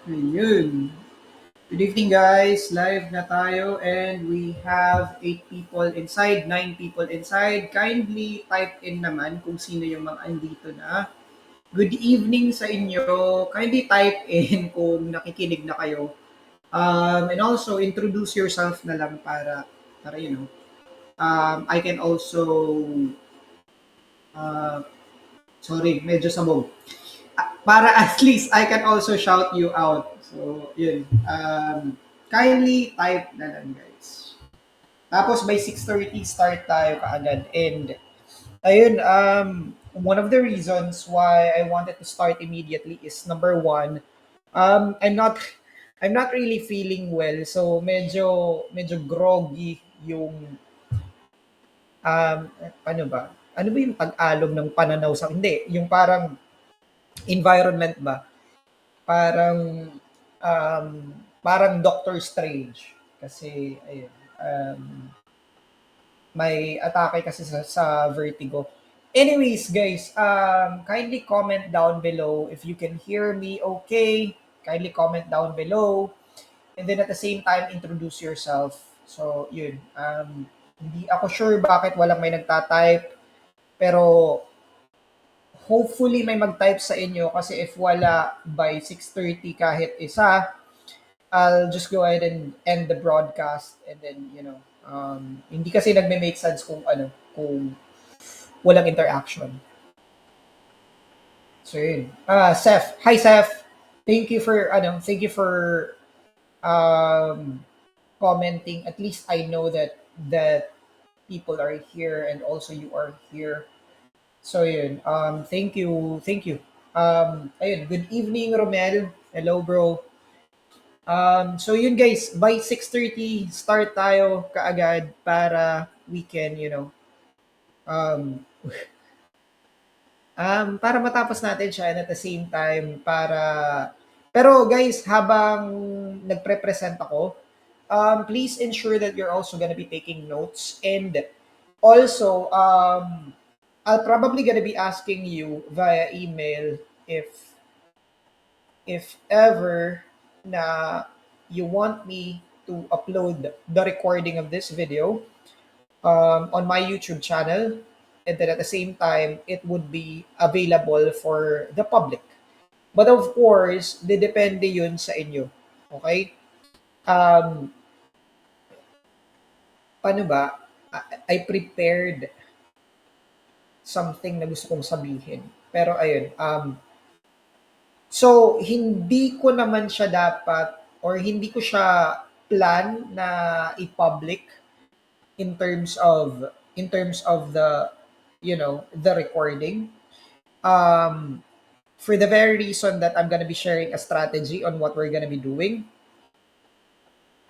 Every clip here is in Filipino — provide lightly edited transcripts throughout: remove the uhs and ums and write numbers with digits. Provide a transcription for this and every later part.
Ayun. Good evening guys, live na tayo and we have 8 people inside, 9 people inside. Kindly type in naman kung sino yung mga andito na. Good evening sa inyo. Kindly type in kung nakikinig na kayo. And also introduce yourself na lang para I can also uh, sorry, medyo sabog. Para at least I can also shout you out. So, yun. Kindly type na lang, guys. Tapos by 6:30 start tayo kaagad. And, ayun, one of the reasons why I wanted to start immediately is number one, um, I'm not I'm not really feeling well. So, medyo groggy yung ano ba? Ano ba yung pag-alog ng pananaw sa hindi, yung parang environment ba? Parang, um, parang Doctor Strange. Kasi, ayun, may atake kasi sa vertigo. Anyways, guys, kindly comment down below if you can hear me okay. Kindly comment down below. And then at the same time, introduce yourself. So, yun. Hindi ako sure bakit walang may nagtatype. Pero, hopefully may mag-type sa inyo kasi if wala by 6:30 kahit isa, I'll just go ahead and end the broadcast and then, hindi kasi nagme-make sense kung walang interaction. So yun. Seth. Hi, Seth. Thank you for um, commenting. At least I know that people are here and also you are here. So yun. Thank you. Ayun. Good evening, Romel. Hello, bro. So yun guys, by 6:30 start tayo kaagad para we can, um, para matapos natin siya and at the same time pero guys, habang nagpre-present ako, please ensure that you're also gonna be taking notes and also, I'll probably gonna be asking you via email if ever na you want me to upload the recording of this video on my YouTube channel, and then at the same time, it would be available for the public. But of course, depende yun sa inyo. Okay? Um, Paano ba? I prepared something na gusto kong sabihin. Pero ayun, so, hindi ko naman siya dapat or hindi ko siya plan na i-public in terms of the recording. Um, for the very reason that I'm gonna be sharing a strategy on what we're gonna be doing.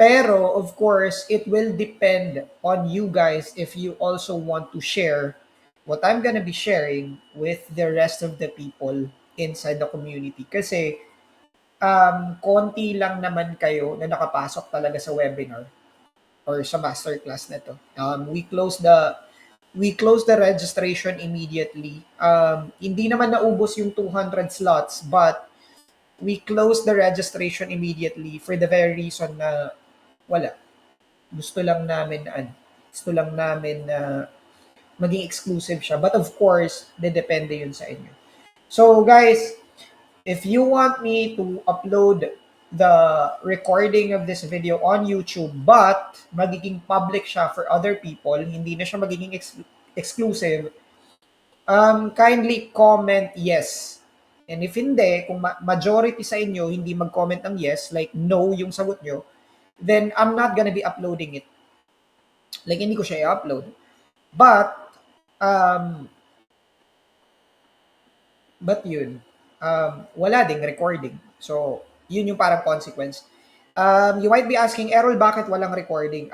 Pero of course, it will depend on you guys if you also want to share what I'm gonna be sharing with the rest of the people inside the community. Kasi konti lang naman kayo na nakapasok talaga sa webinar or sa masterclass na to. We close the registration immediately. Hindi naman naubos yung 200 slots, but we closed the registration immediately for the very reason na wala. Gusto lang namin na gusto lang namin na maging exclusive siya. But of course, depende yun sa inyo. So guys, if you want me to upload the recording of this video on YouTube but magiging public siya for other people, hindi na siya magiging exclusive, kindly comment yes. And if hindi, kung majority sa inyo hindi mag-comment ng yes, like no yung sagot nyo, then I'm not gonna be uploading it. Like hindi ko siya i-upload. But, um, but yun, wala ding recording. So, yun yung parang consequence. You might be asking, Errol, bakit walang recording?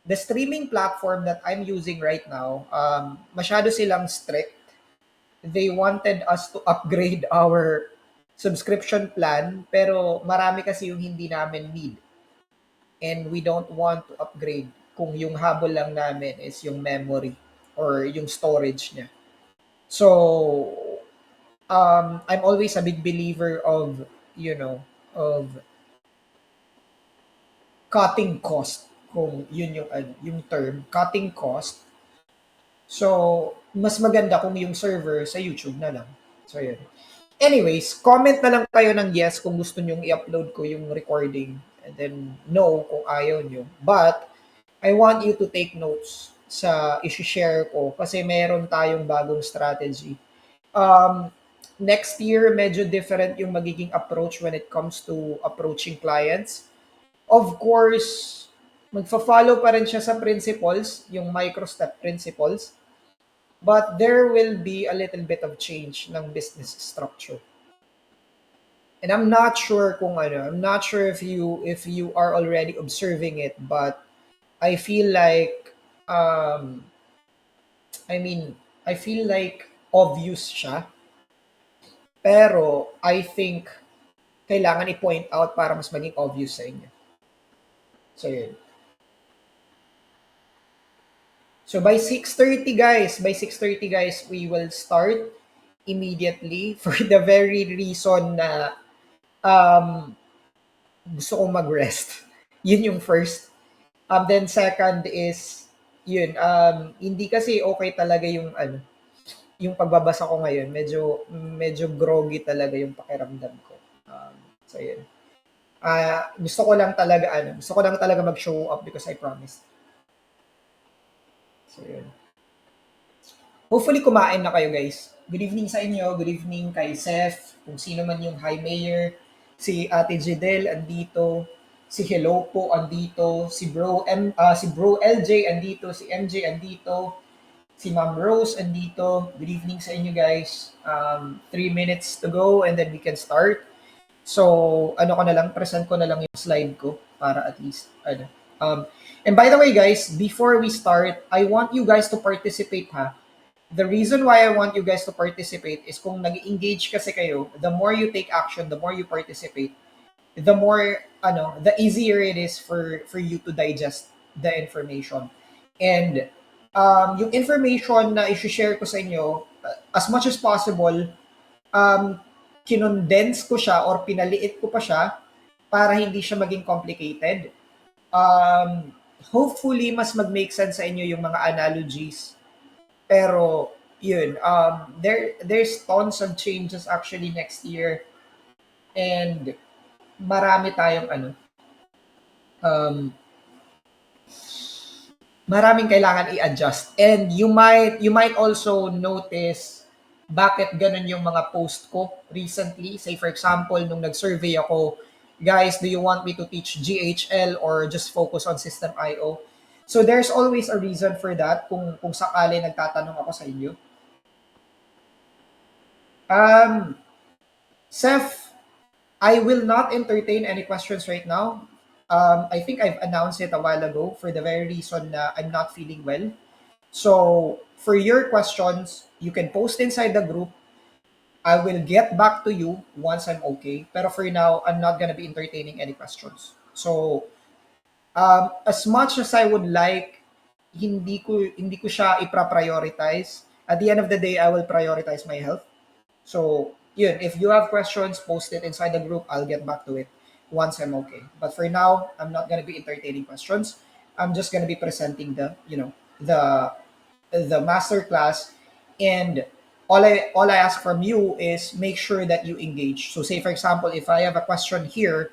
The streaming platform that I'm using right now, masyado silang strict. They wanted us to upgrade our subscription plan, pero marami kasi yung hindi namin need. And we don't want to upgrade kung yung habol lang namin is yung memory or yung storage niya. So, I'm always a big believer of, you know, of cutting cost, kung yun yung ano, yung term, cutting cost. So, mas maganda kung yung server sa YouTube na lang. So, yun. Anyways, comment na lang kayo ng yes kung gusto nyong i-upload ko yung recording. And then, no kung ayaw nyo. But, I want you to take notes sa isi-share ko kasi meron tayong bagong strategy. Um, Next year, medyo different yung magiging approach when it comes to approaching clients. Of course, magfa-follow pa rin siya sa principles, yung micro-step principles, but there will be a little bit of change ng business structure. And I'm not sure if you are already observing it, but I feel like um I mean, I feel like obvious siya, pero I think kailangan i-point out para mas maging obvious sa inyo. So yun. So by 6:30 guys, we will start immediately for the very reason na um, gusto kong mag-rest. Yun yung first. Then second is, yun, hindi kasi okay talaga yung ano, yung pagbabasa ko ngayon. Medyo groggy talaga yung pakiramdam ko. So yun. Gusto ko lang talaga mag-show up because I promised. So yun. Hopefully kumain na kayo guys. Good evening sa inyo. Good evening kay Seth. Kung sino man yung Hi Mayor. Si Ate Jidel andito. Si Hello po andito. Si Bro LJ andito. Si MJ andito. Si Ma'am Rose andito. Good evening sa inyo guys. 3 minutes to go and then we can start. So, present ko na lang yung slide ko para at least, and by the way guys, before we start, I want you guys to participate ha. The reason why I want you guys to participate is kung nag-engage kasi kayo, the more you take action, the more you participate, the more, the easier it is for you to digest the information. And, yung information na i-share ko sa inyo, as much as possible, um, kinondense ko siya or pinaliit ko pa siya para hindi siya maging complicated. Hopefully, mas mag-make sense sa inyo yung mga analogies. Pero, yun, there's tons of changes actually next year. And marami tayong um, maraming kailangan i-adjust. And you might also notice bakit ganun yung mga post ko recently. Say for example, nung nag-survey ako, guys, do you want me to teach GHL or just focus on System IO? So there's always a reason for that kung sakali nagtatanong ako sa inyo. Seth, I will not entertain any questions right now. I think I've announced it a while ago for the very reason na I'm not feeling well. So, for your questions, you can post inside the group. I will get back to you once I'm okay. Pero for now, I'm not gonna be entertaining any questions. So, as much as I would like, hindi ko siya ipra-prioritize. At the end of the day, I will prioritize my health. So, yun, if you have questions, post it inside the group. I'll get back to it once I'm okay. But for now, I'm not gonna be entertaining questions. I'm just gonna be presenting the master class, and all I ask from you is make sure that you engage. So say for example, if I have a question here,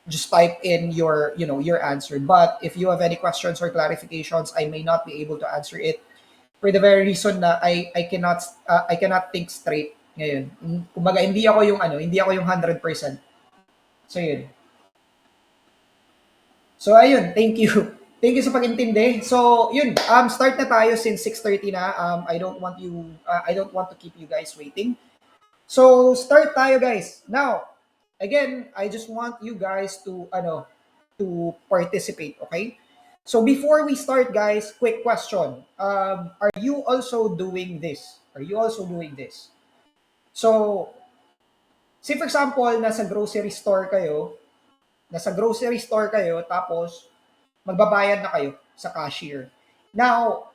just type in your answer. But if you have any questions or clarifications, I may not be able to answer it for the very reason na I cannot think straight ngayon. Kumbaga hindi ako yung 100%. So yun. So ayun, thank you. Thank you sa pag-intindi. So yun, start na tayo since 6:30 na. I don't want to keep you guys waiting. So start tayo guys. Now, again, I just want you guys to participate, okay? So before we start guys, quick question. Are you also doing this? Are you also doing this? So, say for example, nasa grocery store kayo tapos magbabayad na kayo sa cashier. Now,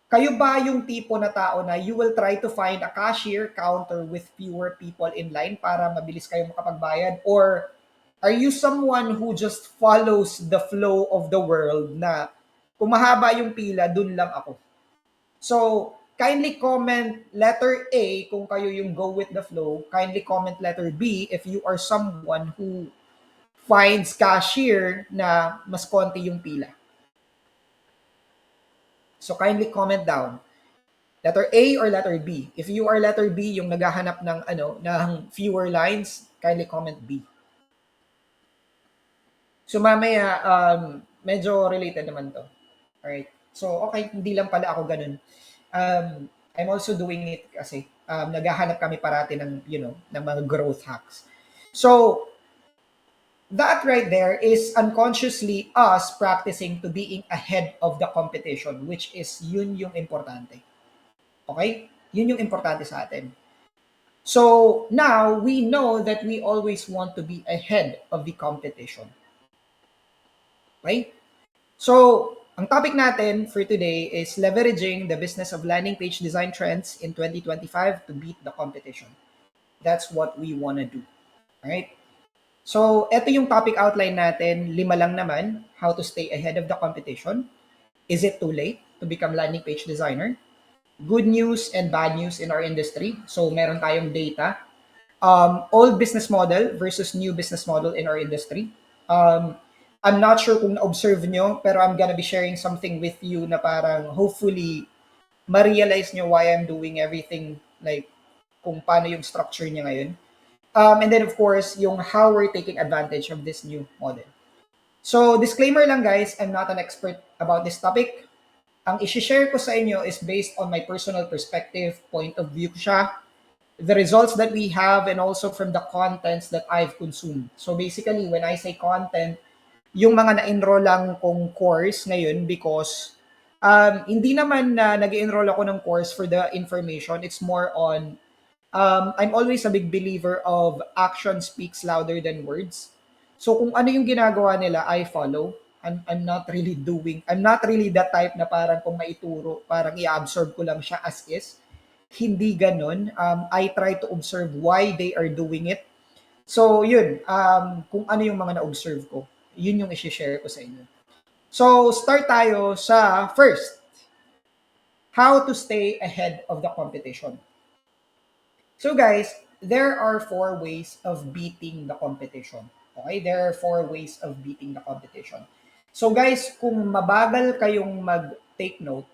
kayo ba yung tipo na tao na you will try to find a cashier counter with fewer people in line para mabilis kayo makapagbayad, or Are you someone who just follows the flow of the world na kung mahaba yung pila, dun lang ako? So, kindly comment letter A kung kayo yung go with the flow. Kindly comment letter B if you are someone who finds cashier na mas konti yung pila. So, kindly comment down. Letter A or letter B. If you are letter B, yung naghahanap ng fewer lines, kindly comment B. So mamaya, medyo related naman to. Alright. So, okay, hindi lang pala ako ganun. I'm also doing it kasi naghahanap kami parati ng, ng mga growth hacks. So, that right there is unconsciously us practicing to being ahead of the competition, which is yun yung importante. Okay? Yun yung importante sa atin. So, now, we know that we always want to be ahead of the competition. Okay? So, ang topic natin for today is leveraging the business of landing page design trends in 2025 to beat the competition. That's what we want to do. Alright? So, ito yung topic outline natin. 5 lang naman. How to stay ahead of the competition. Is it too late to become landing page designer? Good news and bad news in our industry. So, meron tayong data. Old business model versus new business model in our industry. I'm not sure kung na-observe nyo, pero I'm gonna be sharing something with you na parang hopefully ma-realize nyo why I'm doing everything, like kung paano yung structure niya ngayon. And then of course, yung how we're taking advantage of this new model. So disclaimer lang guys, I'm not an expert about this topic. Ang isi-share ko sa inyo is based on my personal perspective, point of view siya, the results that we have, and also from the contents that I've consumed. So basically, when I say content, yung mga na-enroll lang kong course ngayon because hindi naman na nag-enroll ako ng course for the information. It's more on, I'm always a big believer of action speaks louder than words. So kung ano yung ginagawa nila, I follow. I'm not really I'm not really that type na parang kung maituro, parang i-absorb ko lang siya as is. Hindi ganun. I try to observe why they are doing it. So, yun. Kung ano yung mga na-observe ko, yun yung isi-share ko sa inyo. So, start tayo sa first. How to stay ahead of the competition. So, guys, there are 4 ways of beating the competition. Okay? There are 4 ways of beating the competition. So, guys, kung mabagal kayong mag-take note,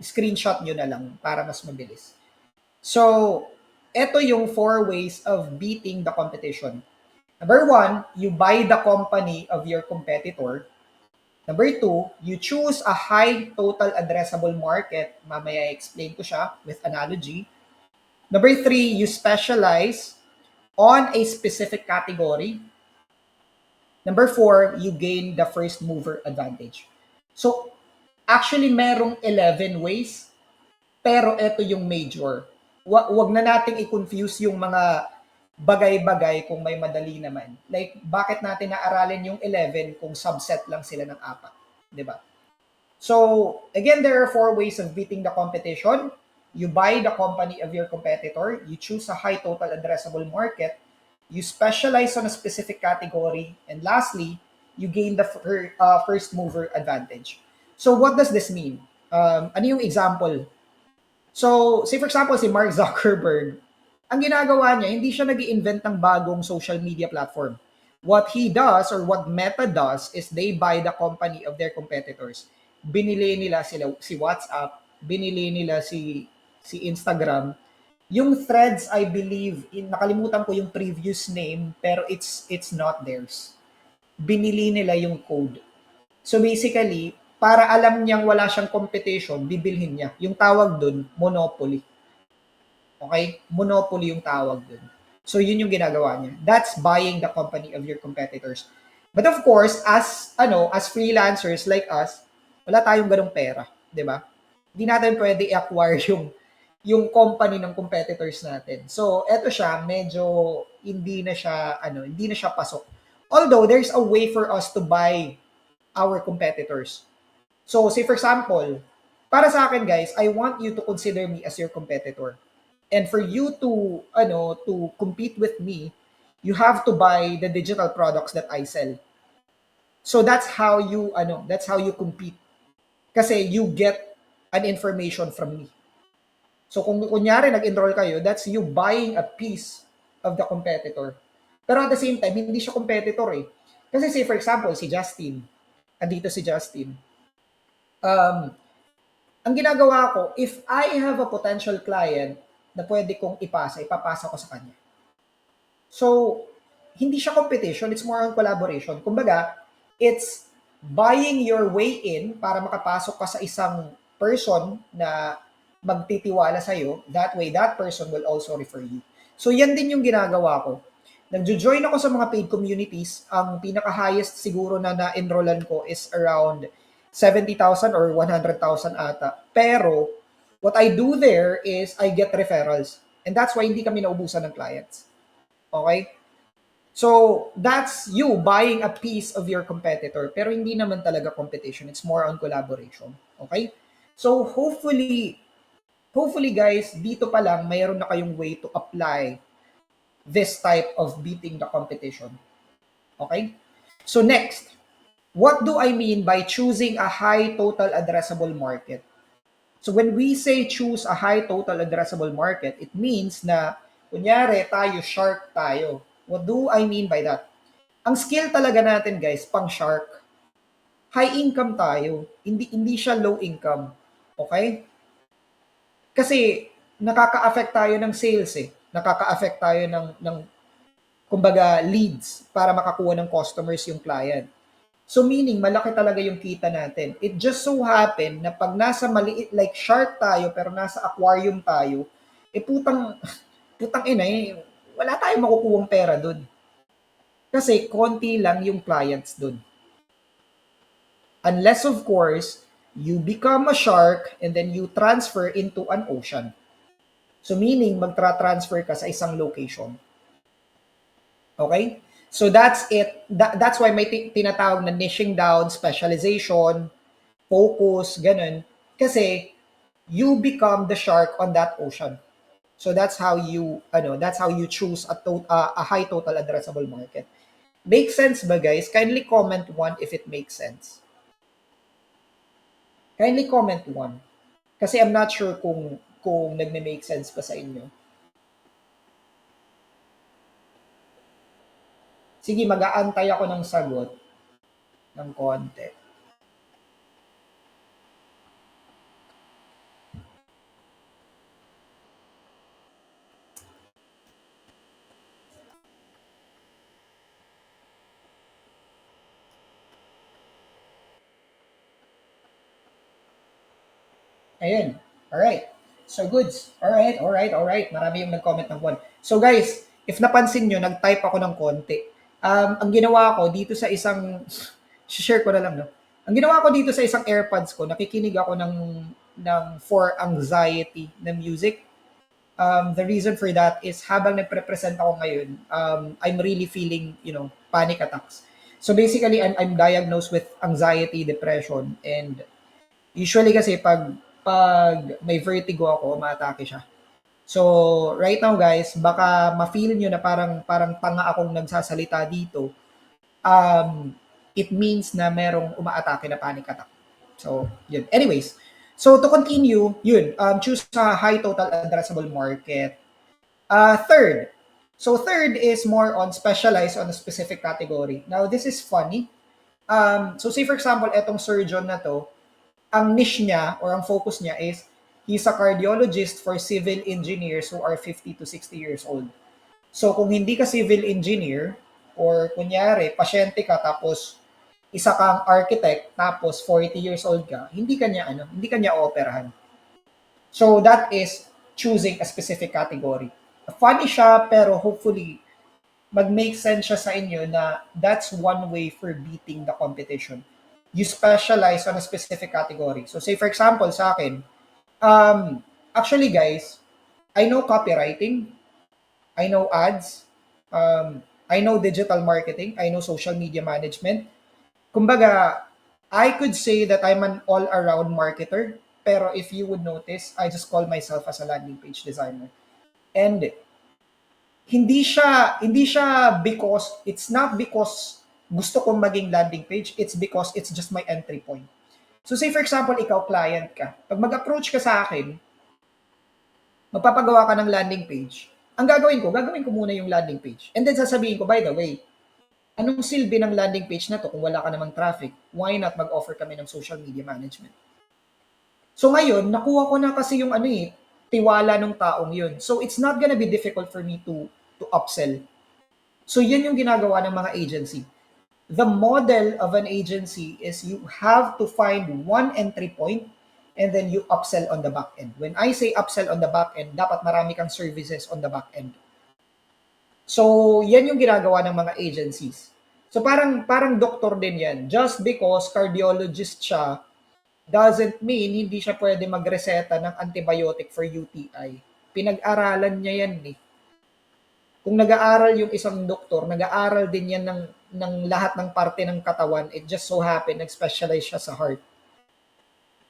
screenshot nyo na lang para mas mabilis. So, ito yung 4 ways of beating the competition. Number 1, you buy the company of your competitor. Number 2, you choose a high total addressable market. Mamaya explain ko siya with analogy. Number 3, you specialize on a specific category. Number 4, you gain the first mover advantage. So, actually merong 11 ways, pero ito yung major. Wag na nating i-confuse yung mga bagay-bagay kung may madali naman. Like, bakit natin naaralin yung 11 kung subset lang sila ng 4? Diba? So, again, there are 4 ways of beating the competition. You buy the company of your competitor. You choose a high total addressable market. You specialize on a specific category. And lastly, you gain the first mover advantage. So, what does this mean? Ano yung example? So, say for example, si Mark Zuckerberg, ang ginagawa niya, hindi siya nag-invent ng bagong social media platform. What he does or what Meta does is they buy the company of their competitors. Binili nila si WhatsApp, binili nila si Instagram. Yung Threads, I believe, nakalimutan ko yung previous name, pero it's not theirs. Binili nila yung code. So basically, para alam niyang wala siyang competition, bibilhin niya. Yung tawag dun, monopoly. Okay? Monopoly yung tawag dun. So yun yung ginagawa niya. That's buying the company of your competitors. But of course, as freelancers like us, wala tayong ganung pera, 'di ba? Hindi natin pwede i-acquire yung company ng competitors natin. So, eto siya, medyo hindi na siya pasok. Although there's a way for us to buy our competitors. So, say for example, para sa akin guys, I want you to consider me as your competitor. And for you to compete with me, you have to buy the digital products that I sell. So that's how you compete. Kasi you get an information from me. So kung kunyari nag-enroll kayo, that's you buying a piece of the competitor. Pero at the same time, hindi siya competitor eh. Kasi say for example, si Justin, andito si Justin. Um, ang ginagawa ko, if I have a potential client na pwede kong ipapasa ko sa kanya. So, hindi siya competition, it's more on collaboration. Kumbaga, it's buying your way in para makapasok ka sa isang person na magtitiwala sa'yo. That way, that person will also refer you. So, yan din yung ginagawa ko. Nagjo-join ako sa mga paid communities. Ang pinaka-highest siguro na na-enrollan ko is around 70,000 or 100,000 ata. Pero, what I do there is I get referrals. And that's why hindi kami naubusan ng clients. Okay? So, that's you buying a piece of your competitor. Pero hindi naman talaga competition. It's more on collaboration. Okay? So, hopefully guys, dito pa lang, mayroon na kayong way to apply this type of beating the competition. Okay? So, next, what do I mean by choosing a high total addressable market? So when we say choose a high total addressable market, it means na, kunyari, tayo, shark tayo. What do I mean by that? Ang skill talaga natin, guys, pang shark, high income tayo. Hindi siya low income. Okay? Kasi nakaka-affect tayo ng sales eh. Nakaka-affect tayo ng kumbaga leads para makakuha ng customers yung client. So meaning, malaki talaga yung kita natin. It just so happen na pag nasa maliit, like shark tayo, pero nasa aquarium tayo, putang ina eh, wala tayong makukuhang pera dun. Kasi konti lang yung clients dun. Unless of course, you become a shark and then you transfer into an ocean. So meaning, magtra-transfer ka sa isang location. Okay? So that's it. That's why may tinatawag na niching down, specialization, focus, ganun. Kasi you become the shark on that ocean. So that's how you choose a high total addressable market. Makes sense ba guys? Kindly comment one if it makes sense. Kindly comment one. Kasi I'm not sure kung nagme-make sense pa sa inyo. Sige, mag-aantay ako ng sagot ng konti. Ayun. Alright. So, goods. Alright. Marami yung nag-comment ng one. So, guys, if napansin nyo, nag-type ako ng konti. Ang ginawa ko dito sa isang, share ko na lang, no? Ang ginawa ko dito sa isang AirPods ko, nakikinig ako ng for anxiety na music. The reason for that is habang nagpre-present ako ngayon, I'm really feeling, panic attacks. So basically, I'm diagnosed with anxiety, depression, and usually kasi pag may vertigo ako, umaatake siya. So, right now guys, baka ma-feel nyo na parang tanga akong nagsasalita dito. It means na merong umaatake na panic attack. So, yun. Anyways, so to continue, choose a high total addressable market. Third. So, third is more on specialized on a specific category. Now, this is funny. So, say for example, etong surgeon na to, ang niche niya or ang focus niya is he's a cardiologist for civil engineers who are 50 to 60 years old. So kung hindi ka civil engineer or kunyari pasyente ka tapos isa kang architect tapos 40 years old ka, hindi ka niya ooperahan. So that is choosing a specific category. Funny siya pero hopefully mag-make sense siya sa inyo na that's one way for beating the competition. You specialize on a specific category. So say for example sa akin, actually guys, I know copywriting, I know ads, I know digital marketing, I know social media management. Kumbaga, I could say that I'm an all-around marketer, pero if you would notice, I just call myself as a landing page designer. And hindi siya because it's not because gusto kong maging landing page, it's because it's just my entry point. So say for example, ikaw client ka. Pag mag-approach ka sa akin, magpapagawa ka ng landing page. Ang gagawin ko muna yung landing page. And then sasabihin ko, by the way, anong silbi ng landing page na to kung wala ka namang traffic? Why not mag-offer kami ng social media management? So ngayon, nakuha ko na kasi yung tiwala ng taong yun. So it's not gonna be difficult for me to upsell. So yun yung ginagawa ng mga agency. The model of an agency is you have to find one entry point and then you upsell on the back end. When I say upsell on the back end, dapat marami kang services on the back end. So, yan yung ginagawa ng mga agencies. So, parang doktor din yan. Just because cardiologist siya, doesn't mean hindi siya pwede magreseta ng antibiotic for UTI. Pinag-aralan niya yan eh. Kung nag-aaral yung isang doktor, nag-aaral din yan ng lahat ng parte ng katawan. It just so happen, nag-specialize siya sa heart.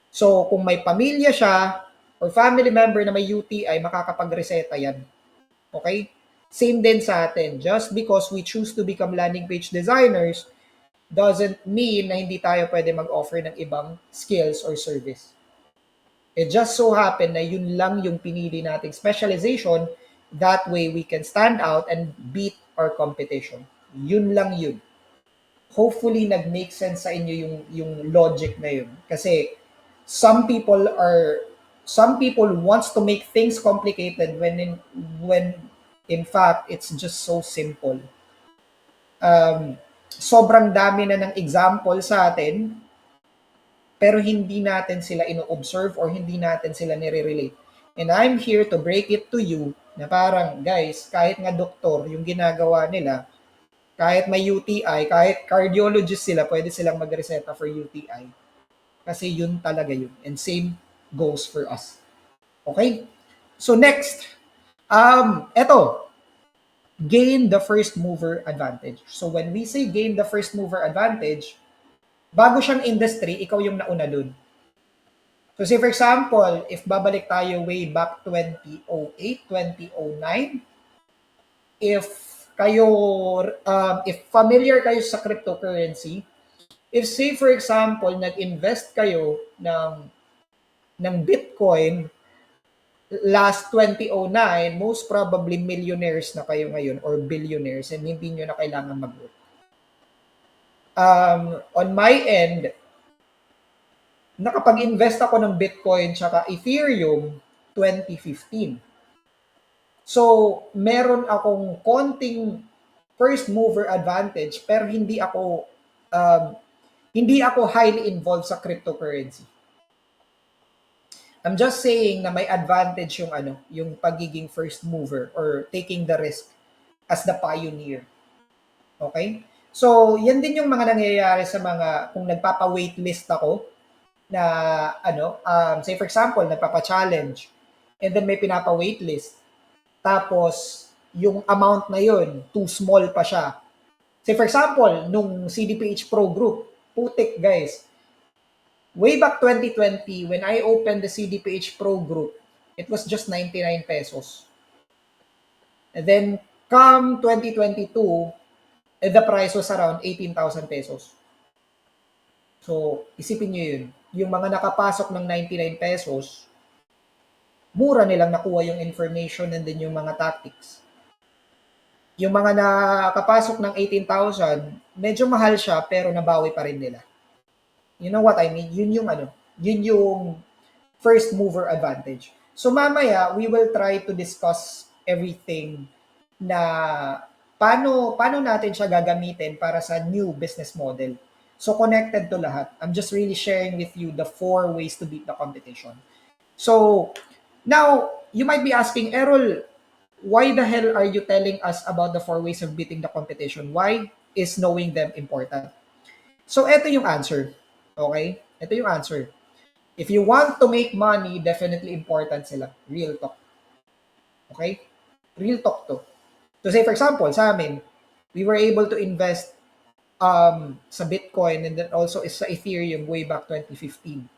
So, kung may pamilya siya or family member na may UTI, makakapag-reseta yan. Okay? Same din sa atin. Just because we choose to become landing page designers doesn't mean na hindi tayo pwede mag-offer ng ibang skills or service. It just so happen na yun lang yung pinili nating specialization. That way, we can stand out and beat our competition. Yun lang yun. Hopefully, nag-make sense sa inyo yung logic na yun. Kasi some people wants to make things complicated when in fact, it's just so simple. Sobrang dami na ng example sa atin, pero hindi natin sila ino-observe or hindi natin sila nire-relate. And I'm here to break it to you na parang, guys, kahit nga doktor, yung ginagawa nila, kahit may UTI, kahit cardiologist sila, pwede silang magreseta for UTI. Kasi yun talaga yun. And same goes for us. Okay? So next, eto, gain the first mover advantage. So when we say gain the first mover advantage, bago siyang industry, ikaw yung nauna dun. So say for example, if babalik tayo way back 2008, 2009, if kayo, if familiar kayo sa cryptocurrency, if say for example, nag-invest kayo ng Bitcoin last 2009, most probably millionaires na kayo ngayon or billionaires and hindi nyo na kailangan mag-work. On my end, nakapag-invest ako ng Bitcoin tsaka Ethereum 2015. So, meron akong konting first mover advantage pero hindi ako highly involved sa cryptocurrency. I'm just saying na may advantage yung pagiging first mover or taking the risk as the pioneer. Okay? So, yan din yung mga nangyayari sa kung nagpapa-waitlist ako na, say for example, nagpapa-challenge and then may pinapa-waitlist. Tapos, yung amount na yun, too small pa siya. Say for example, nung CDPH Pro Group, putik guys, way back 2020, when I opened the CDPH Pro Group, it was just 99 pesos. And then, come 2022, the price was around 18,000 pesos. So, isipin nyo yun. Yung mga nakapasok ng 99 pesos, mura nilang nakuha yung information and then yung mga tactics. Yung mga nakapasok ng 18,000, medyo mahal siya pero nabawi pa rin nila. You know what I mean? Yun yung first mover advantage. So mamaya, we will try to discuss everything na paano natin siya gagamitin para sa new business model. So connected to lahat. I'm just really sharing with you the 4 ways to beat the competition. So now, you might be asking, Errol, why the hell are you telling us about the 4 ways of beating the competition? Why is knowing them important? So eto yung answer. Okay? Ito yung answer. If you want to make money, definitely important sila. Real talk. Okay? Real talk to. So say for example, sa amin, we were able to invest sa Bitcoin and then also sa Ethereum way back 2015.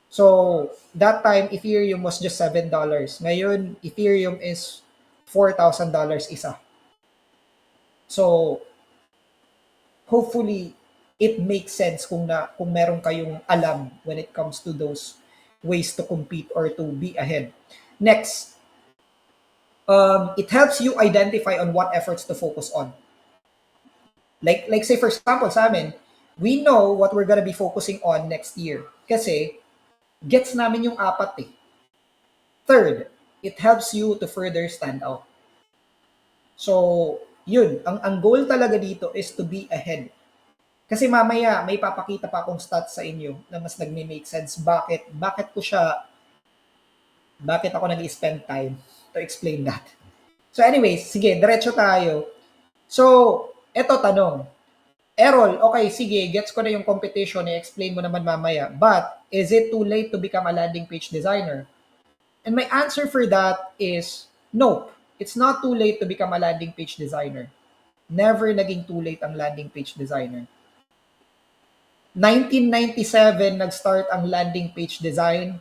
So, that time, Ethereum was just $7. Ngayon, Ethereum is $4,000 isa. So, hopefully, it makes sense kung meron kayong alam when it comes to those ways to compete or to be ahead. Next, it helps you identify on what efforts to focus on. Like say for example sa amin, we know what we're gonna be focusing on next year kasi gets namin yung apat eh. Third, it helps you to further stand out. So, yun, ang goal talaga dito is to be ahead. Kasi mamaya may papakita pa akong stats sa inyo na mas nagme-make sense bakit ako nag-spend time to explain that. So anyways, sige, diretso tayo. So, eto tanong. Errol, okay, sige, gets ko na yung competition, i-explain mo naman mamaya. But, is it too late to become a landing page designer? And my answer for that is, nope. It's not too late to become a landing page designer. Never naging too late ang landing page designer. 1997, nag-start ang landing page design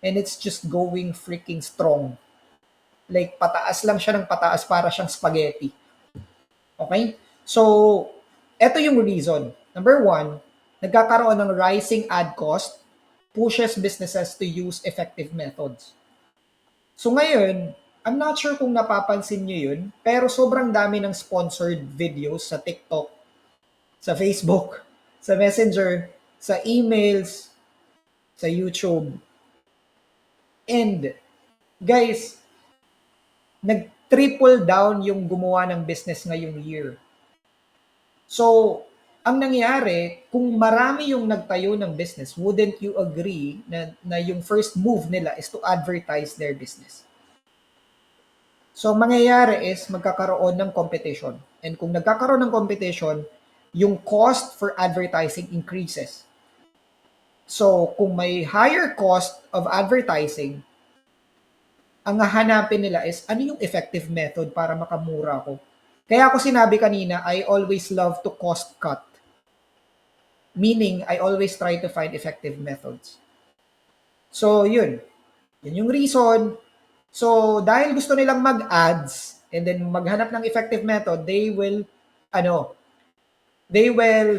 and it's just going freaking strong. Like, pataas lang siya ng pataas para siyang spaghetti. Okay? So, eto yung reason. Number one, nagkakaroon ng rising ad cost, pushes businesses to use effective methods. So ngayon, I'm not sure kung napapansin nyo yun, pero sobrang dami ng sponsored videos sa TikTok, sa Facebook, sa Messenger, sa emails, sa YouTube. And, guys, nag-triple down yung gumawa ng business ngayong year. So, ang nangyari, kung marami yung nagtayo ng business, wouldn't you agree na yung first move nila is to advertise their business? So, mangyayari is magkakaroon ng competition. And kung nagkakaroon ng competition, yung cost for advertising increases. So, kung may higher cost of advertising, ang hahanapin nila is ano yung effective method para makamura ko. Kaya ako sinabi kanina, I always love to cost cut. Meaning, I always try to find effective methods. So, yun. Yun yung reason. So, dahil gusto nilang mag-ads and then maghanap ng effective method, they will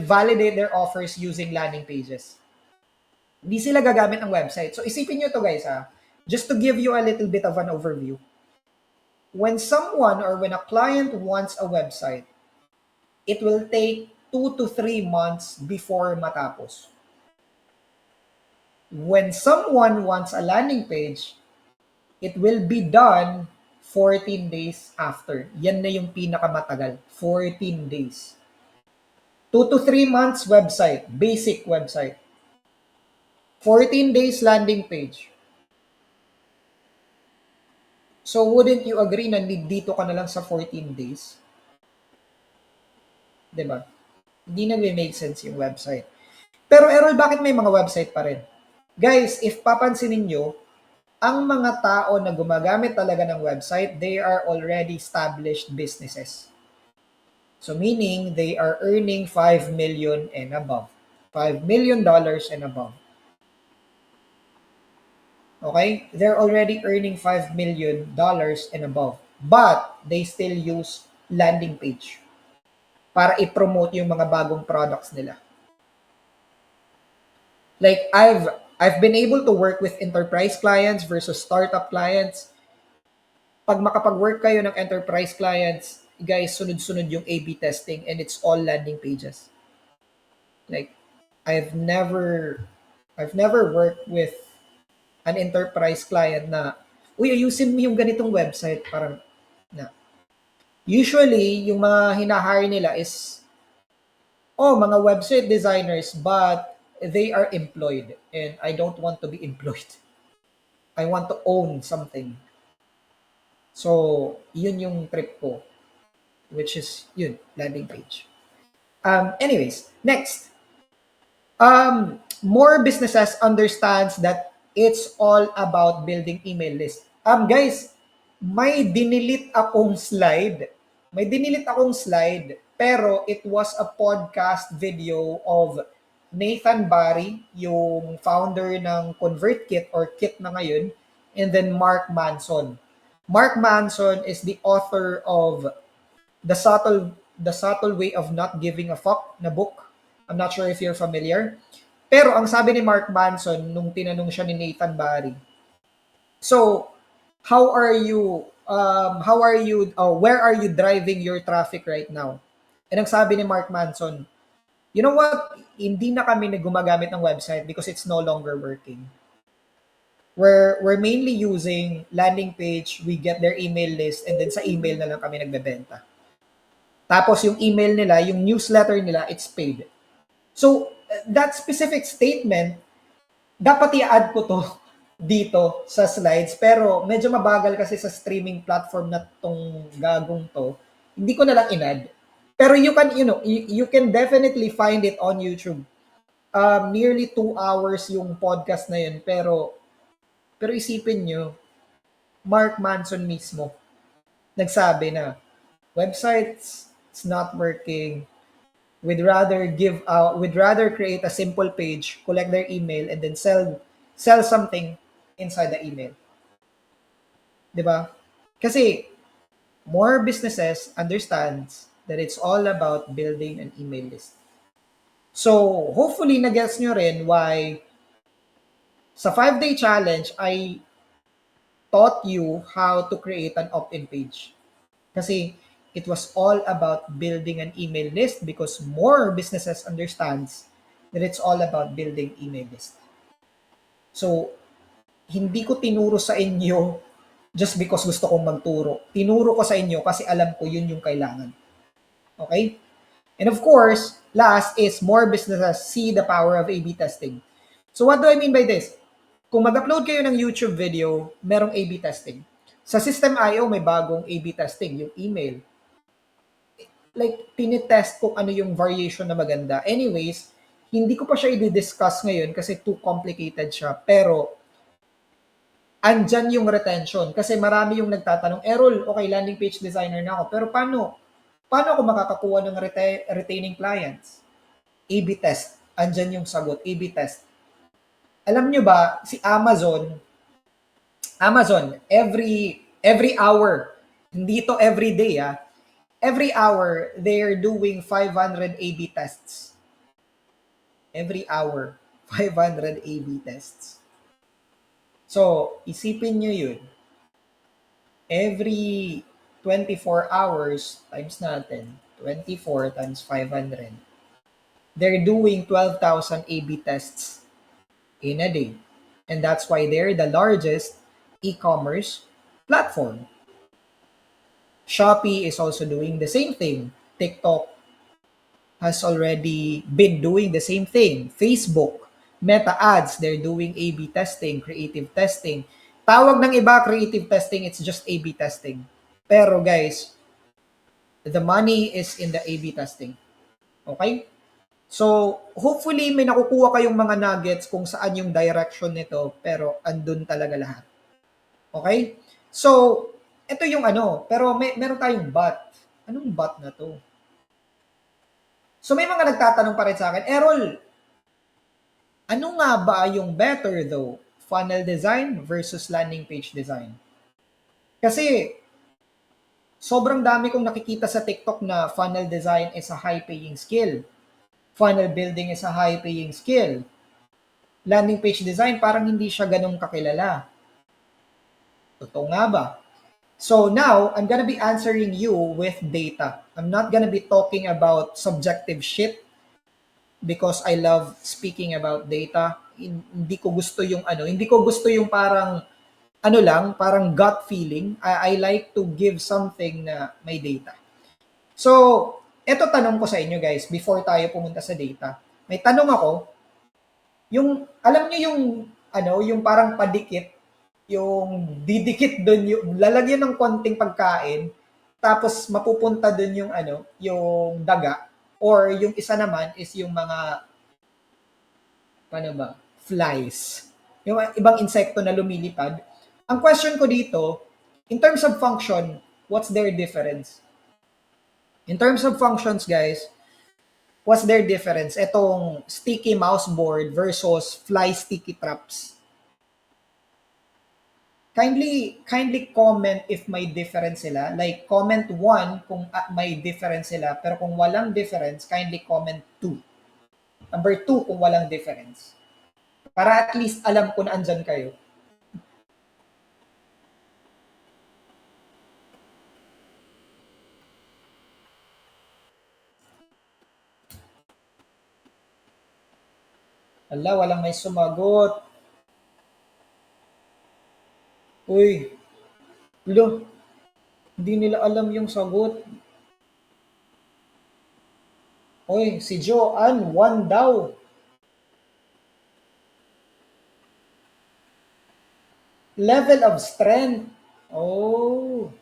validate their offers using landing pages. Hindi sila gagamit ng website. So, isipin nyo to guys just to give you a little bit of an overview. When someone or when a client wants a website, it will take 2 to 3 months before matapos. When someone wants a landing page, it will be done 14 days after. Yan na yung pinakamatagal. 14 days. 2 to 3 months website, basic website. 14 days landing page. So wouldn't you agree na dito ka na lang sa 14 days? Diba? Hindi na make sense yung website. Pero Errol, bakit may mga website pa rin? Guys, if papansinin nyo, ang mga tao na gumagamit talaga ng website, they are already established businesses. So meaning, they are earning $5 million and above. $5 million and above. Okay? They're already earning $5 million and above. But, they still use landing page para i-promote yung mga bagong products nila. Like, I've been able to work with enterprise clients versus startup clients. Pag makapag-work kayo ng enterprise clients, guys, sunod-sunod yung A/B testing and it's all landing pages. Like, I've never worked with an enterprise client na, uy, ayusin mo yung ganitong website. Parang, na. Usually, yung mga hinahire nila is, mga website designers, but they are employed and I don't want to be employed. I want to own something. So, yun yung trip ko, which is, yun, landing page. Anyways, next. More businesses understands that it's all about building email list. Guys, may dinilit akong slide. Pero it was a podcast video of Nathan Barry, yung founder ng ConvertKit or Kit na ngayon, and then Mark Manson. Mark Manson is the author of the subtle way of not giving a fuck na book. I'm not sure if you're familiar. Pero ang sabi ni Mark Manson nung tinanong siya ni Nathan Barry, so where are you driving your traffic right now? And ang sabi ni Mark Manson, you know what? Hindi na kami gumagamit ng website because it's no longer working. We're mainly using landing page, we get their email list, and then sa email na lang kami nagbebenta. Tapos yung email nila, yung newsletter nila, it's paid. So, that specific statement, dapat i-add ko to dito sa slides, pero medyo mabagal kasi sa streaming platform na tong gagong to. Hindi ko na lang in-add. Pero you can definitely find it on YouTube. Nearly 2 hours yung podcast na yun, pero isipin nyo, Mark Manson mismo nagsabi na websites, it's not working. We'd rather create a simple page, collect their email, and then sell something inside the email. 'Di ba? Kasi more businesses understands that it's all about building an email list. So, hopefully na-gets nyo rin why sa 5-day challenge I taught you how to create an opt-in page. Kasi it was all about building an email list because more businesses understands that it's all about building email list. So, hindi ko tinuro sa inyo just because gusto kong magturo. Tinuro ko sa inyo kasi alam ko yun yung kailangan. Okay? And of course, last is more businesses see the power of A/B testing. So what do I mean by this? Kung mag-upload kayo ng YouTube video, merong A/B testing. Sa System.io, may bagong A/B testing, yung email. Like, tinitest kung ano yung variation na maganda. Anyways, hindi ko pa siya i-discuss ngayon kasi too complicated siya. Pero, andyan yung retention. Kasi marami yung nagtatanong, Errol, okay, landing page designer na ako. Pero paano ako makakakuha ng retaining clients? A/B test. Andyan yung sagot, A/B test. Alam nyo ba, si Amazon, every hour, hindi to every day every hour, they're doing 500 A/B tests. Every hour, 500 A/B tests. So, isipin nyo yun. Every 24 hours times natin, 24 times 500. They're doing 12,000 A/B tests in a day. And that's why they're the largest e-commerce platform. Shopee is also doing the same thing. TikTok has already been doing the same thing. Facebook, Meta Ads, they're doing A/B testing, creative testing. Tawag ng iba creative testing, it's just A/B testing. Pero guys, the money is in the A/B testing. Okay? So, hopefully may nakukuha kayong mga nuggets kung saan yung direction nito, pero andun talaga lahat. Okay? So, ito yung pero meron tayong but. Anong but na to? So, may mga nagtatanong pa rin sa akin, Errol, ano nga ba yung better though? Funnel design versus landing page design? Kasi, sobrang dami kong nakikita sa TikTok na funnel design is a high-paying skill. Funnel building is a high-paying skill. Landing page design, parang hindi siya ganun kakilala. Totoo nga ba? So now, I'm gonna be answering you with data. I'm not gonna be talking about subjective shit because I love speaking about data. Hindi ko gusto yung parang parang gut feeling. I like to give something na may data. So, eto tanong ko sa inyo guys, before tayo pumunta sa data. May tanong ako, alam niyo yung parang padikit, yung didikit doon, yung lalagyan ng konting pagkain, tapos mapupunta doon yung daga, or yung isa naman is yung mga, flies. Yung ibang insekto na lumilipad. Ang question ko dito, in terms of function, what's their difference? In terms of functions, guys, what's their difference? Etong sticky mouse board versus fly sticky traps. kindly comment if may difference sila. Like, comment 1 kung may difference sila. Pero kung walang difference, kindly comment 2. Number 2 kung walang difference. Para at least alam ko na andyan kayo. Ala, walang may sumagot. Uy, lo, hindi nila alam yung sagot. Uy, si Joanne, 1 daw. Level of strength. Oh.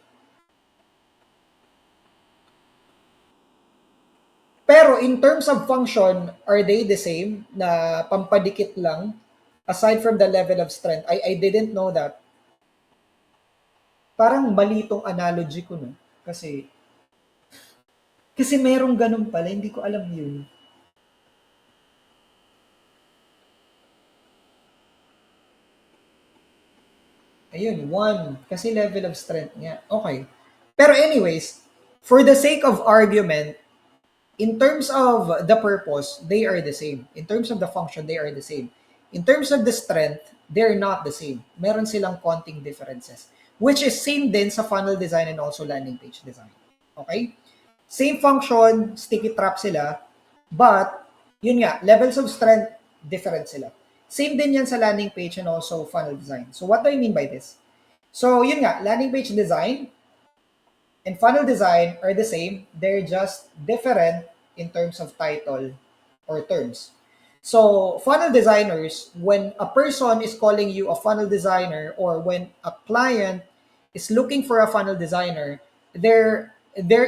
Pero in terms of function, are they the same na pampadikit lang? Aside from the level of strength, I didn't know that. Parang mali tong analogy ko, no? Kasi merong ganun pala, hindi ko alam yun. Ayun, 1. Kasi level of strength niya. Okay. Pero anyways, for the sake of argument, in terms of the purpose, they are the same. In terms of the function, they are the same. In terms of the strength, they're not the same. Meron silang konting differences. Which is same din sa funnel design and also landing page design. Okay? Same function, sticky trap sila, but, yun nga, levels of strength, different sila. Same din yan sa landing page and also funnel design. So what do I mean by this? So yun nga, landing page design and funnel design are the same. They're just different in terms of title or terms. So funnel designers, when a person is calling you a funnel designer or when a client is looking for a funnel designer, they're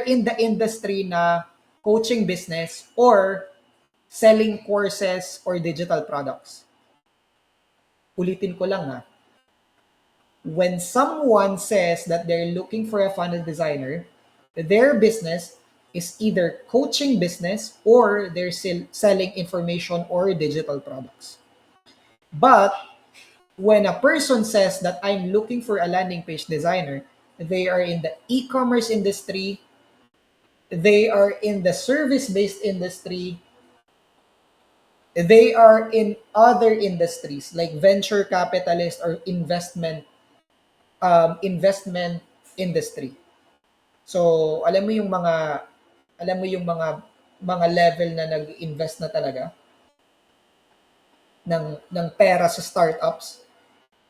in the industry na coaching business or selling courses or digital products. Ulitin ko lang ha. When someone says that they're looking for a funnel designer, their business is either coaching business or they're selling information or digital products. But when a person says that I'm looking for a landing page designer, they are in the e-commerce industry, they are in the service-based industry, they are in other industries like venture capitalist or investment industry. So, alam mo yung mga level na nag-invest na talaga ng pera sa startups.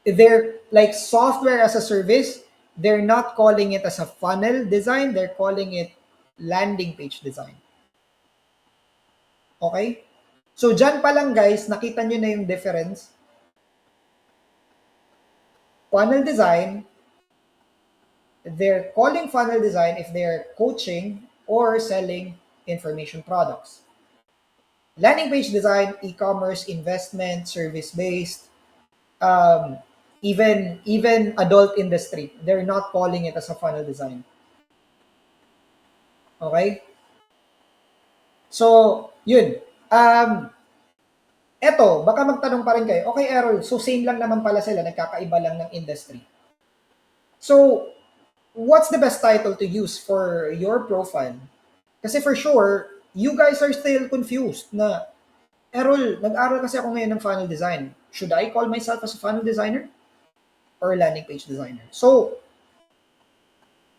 They're like software as a service. They're not calling it as a funnel design. They're calling it landing page design. Okay? So, dyan pa lang guys, nakita nyo na yung difference. Funnel design, they're calling funnel design if they're coaching or selling information products. Landing page design, e-commerce, investment, service-based, even adult industry, they're not calling it as a funnel design. Okay? So, yun. Eto, baka magtanong pa rin kayo, okay Errol, so same lang naman pala sila, nagkakaiba lang ng industry. So, what's the best title to use for your profile? Kasi for sure, you guys are still confused na, Errol, nag-aral kasi ako ngayon ng funnel design. Should I call myself as a funnel designer or landing page designer? So,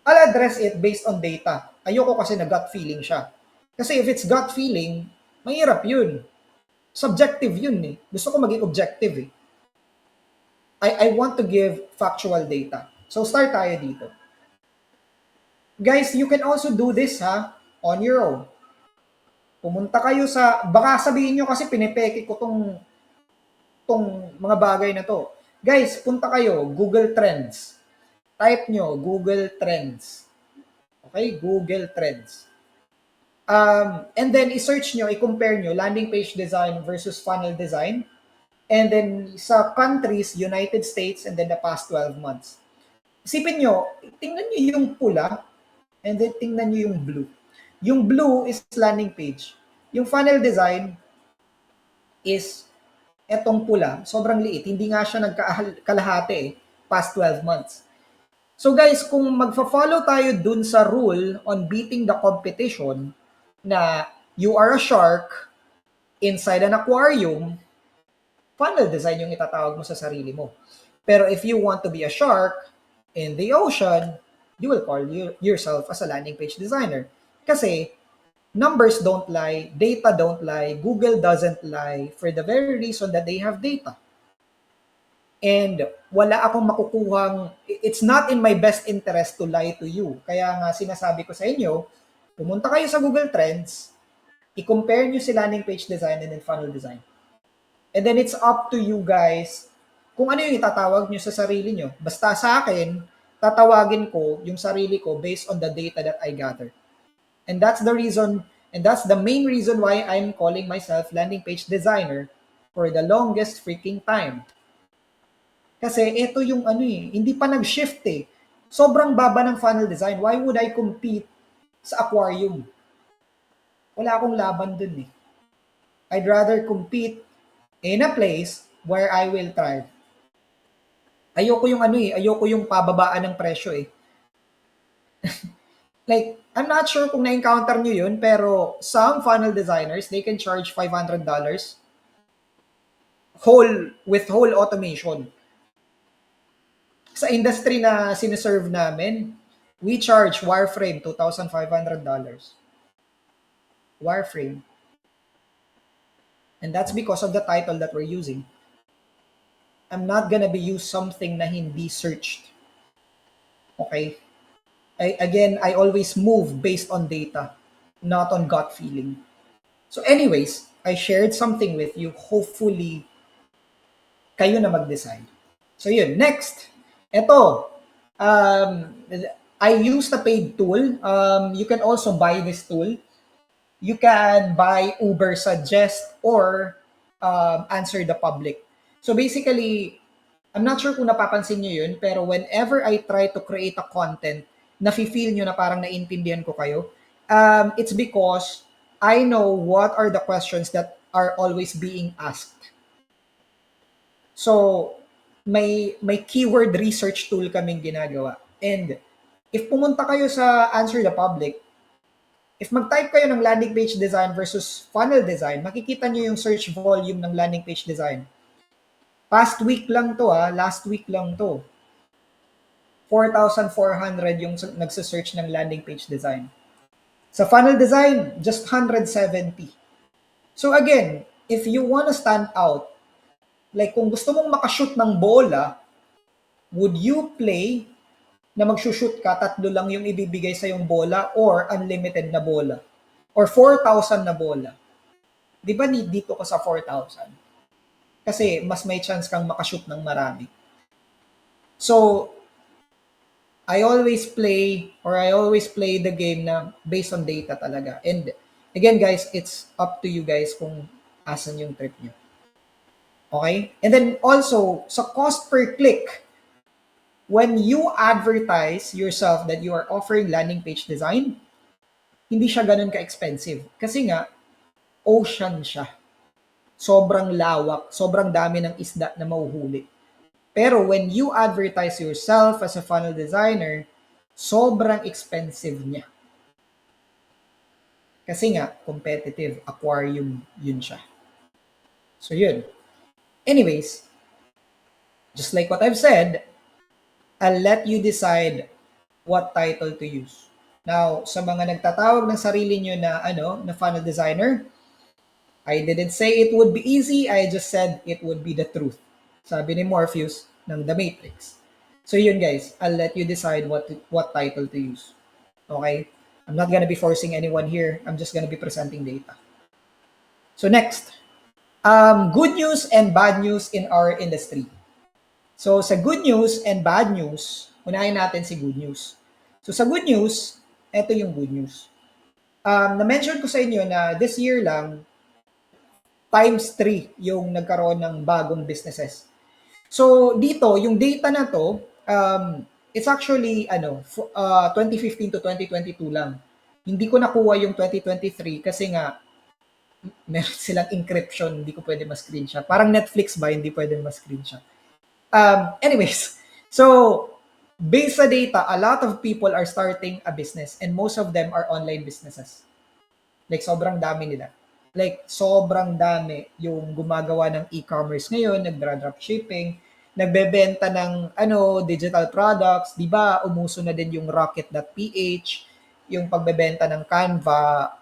I'll address it based on data. Ayoko kasi na gut feeling siya. Kasi if it's gut feeling, mahirap yun. Subjective yun eh. Gusto ko maging objective eh. I want to give factual data. So start tayo dito. Guys, you can also do this ha, on your own. Pumunta kayo sa, baka sabihin nyo kasi pinipeke ko tong mga bagay na to. Guys, punta kayo, Google Trends. Type nyo, Google Trends. Okay, Google Trends. And then i-search nyo, i-compare nyo landing page design versus funnel design. And then sa countries, United States, and then the past 12 months. Isipin nyo, tingnan nyo yung pula, and then tingnan nyo yung blue. Yung blue is landing page. Yung funnel design is etong pula, sobrang liit. Hindi nga siya nagkalahati eh. past 12 months. So guys, kung magfa-follow tayo dun sa rule on beating the competition na you are a shark inside an aquarium, funnel design yung itatawag mo sa sarili mo. Pero if you want to be a shark in the ocean, you will call yourself as a landing page designer. Kasi numbers don't lie, data don't lie, Google doesn't lie for the very reason that they have data. And wala akong makukuhang, it's not in my best interest to lie to you. Kaya nga sinasabi ko sa inyo, pumunta kayo sa Google Trends, i-compare nyo si landing page design and then funnel design. And then it's up to you guys kung ano yung itatawag nyo sa sarili nyo. Basta sa akin, tatawagin ko yung sarili ko based on the data that I gather. And that's the reason, and that's the main reason why I'm calling myself landing page designer for the longest freaking time. Kasi ito yung hindi pa nag-shift eh. Sobrang baba ng funnel design. Why would I compete sa aquarium? Wala akong laban dun eh. I'd rather compete in a place where I will thrive. Ayoko yung pababaan ng presyo eh. Like, I'm not sure kung na-encounter nyo yun, pero some funnel designers, they can charge $500 with whole automation. Sa industry na siniserve namin, we charge wireframe $2,500. Wireframe. And that's because of the title that we're using. I'm not gonna be use something na hindi searched. Okay? I always move based on data, not on gut feeling. So anyways, I shared something with you. Hopefully, kayo na mag-decide. So yun, next. Ito, I used a paid tool. You can also buy this tool. You can buy Uber Suggest or Answer the Public. So basically, I'm not sure kung napapansin nyo yun, pero whenever I try to create a content, nafe-feel nyo na parang naiintindihan ko kayo, it's because I know what are the questions that are always being asked. So, may keyword research tool kaming ginagawa. And if pumunta kayo sa Answer the Public, if mag-type kayo ng landing page design versus funnel design, makikita nyo yung search volume ng landing page design. Last week lang to. 4,400 yung nagsa-search ng landing page design. Sa funnel design, just 170. So again, if you wanna stand out, like kung gusto mong makashoot ng bola, would you play na magsushoot ka, 3 lang yung ibibigay sa yung bola or unlimited na bola? Or 4,000 na bola? Di ba dito ka sa 4,000? Kasi mas may chance kang makashoot ng marami. So, I always play the game na based on data talaga. And again guys, it's up to you guys kung asan yung trip nyo. Okay? And then also, sa cost per click, when you advertise yourself that you are offering landing page design, hindi siya ganun ka-expensive. Kasi nga, ocean siya. Sobrang lawak, sobrang dami ng isda na mahuhuli. Pero when you advertise yourself as a funnel designer, sobrang expensive niya. Kasi nga, competitive, aquarium, yun siya. So yun. Anyways, just like what I've said, I'll let you decide what title to use. Now, sa mga nagtatawag ng sarili nyo na na funnel designer, I didn't say it would be easy, I just said it would be the truth. Sabi ni Morpheus ng The Matrix. So yun guys, I'll let you decide what title to use. Okay? I'm not gonna be forcing anyone here. I'm just gonna be presenting data. So next, good news and bad news in our industry. So sa good news and bad news, unahin natin si good news. So sa good news, eto yung good news. Na-mention ko sa inyo na this year lang, times 3 yung nagkaroon ng bagong businesses. So dito, yung data na to, it's actually 2015 to 2022 lang. Hindi ko nakuha yung 2023 kasi nga meron silang encryption, hindi ko pwede ma-screenshot. Parang Netflix ba, hindi pwede ma-screenshot. Anyways, So, based sa data, a lot of people are starting a business and most of them are online businesses. Like, sobrang dami nila. Like, sobrang dami yung gumagawa ng e-commerce ngayon, nagdra-drop shipping, nagbebenta ng digital products, 'di ba? Umuso na din yung Rocket.ph, yung pagbebenta ng Canva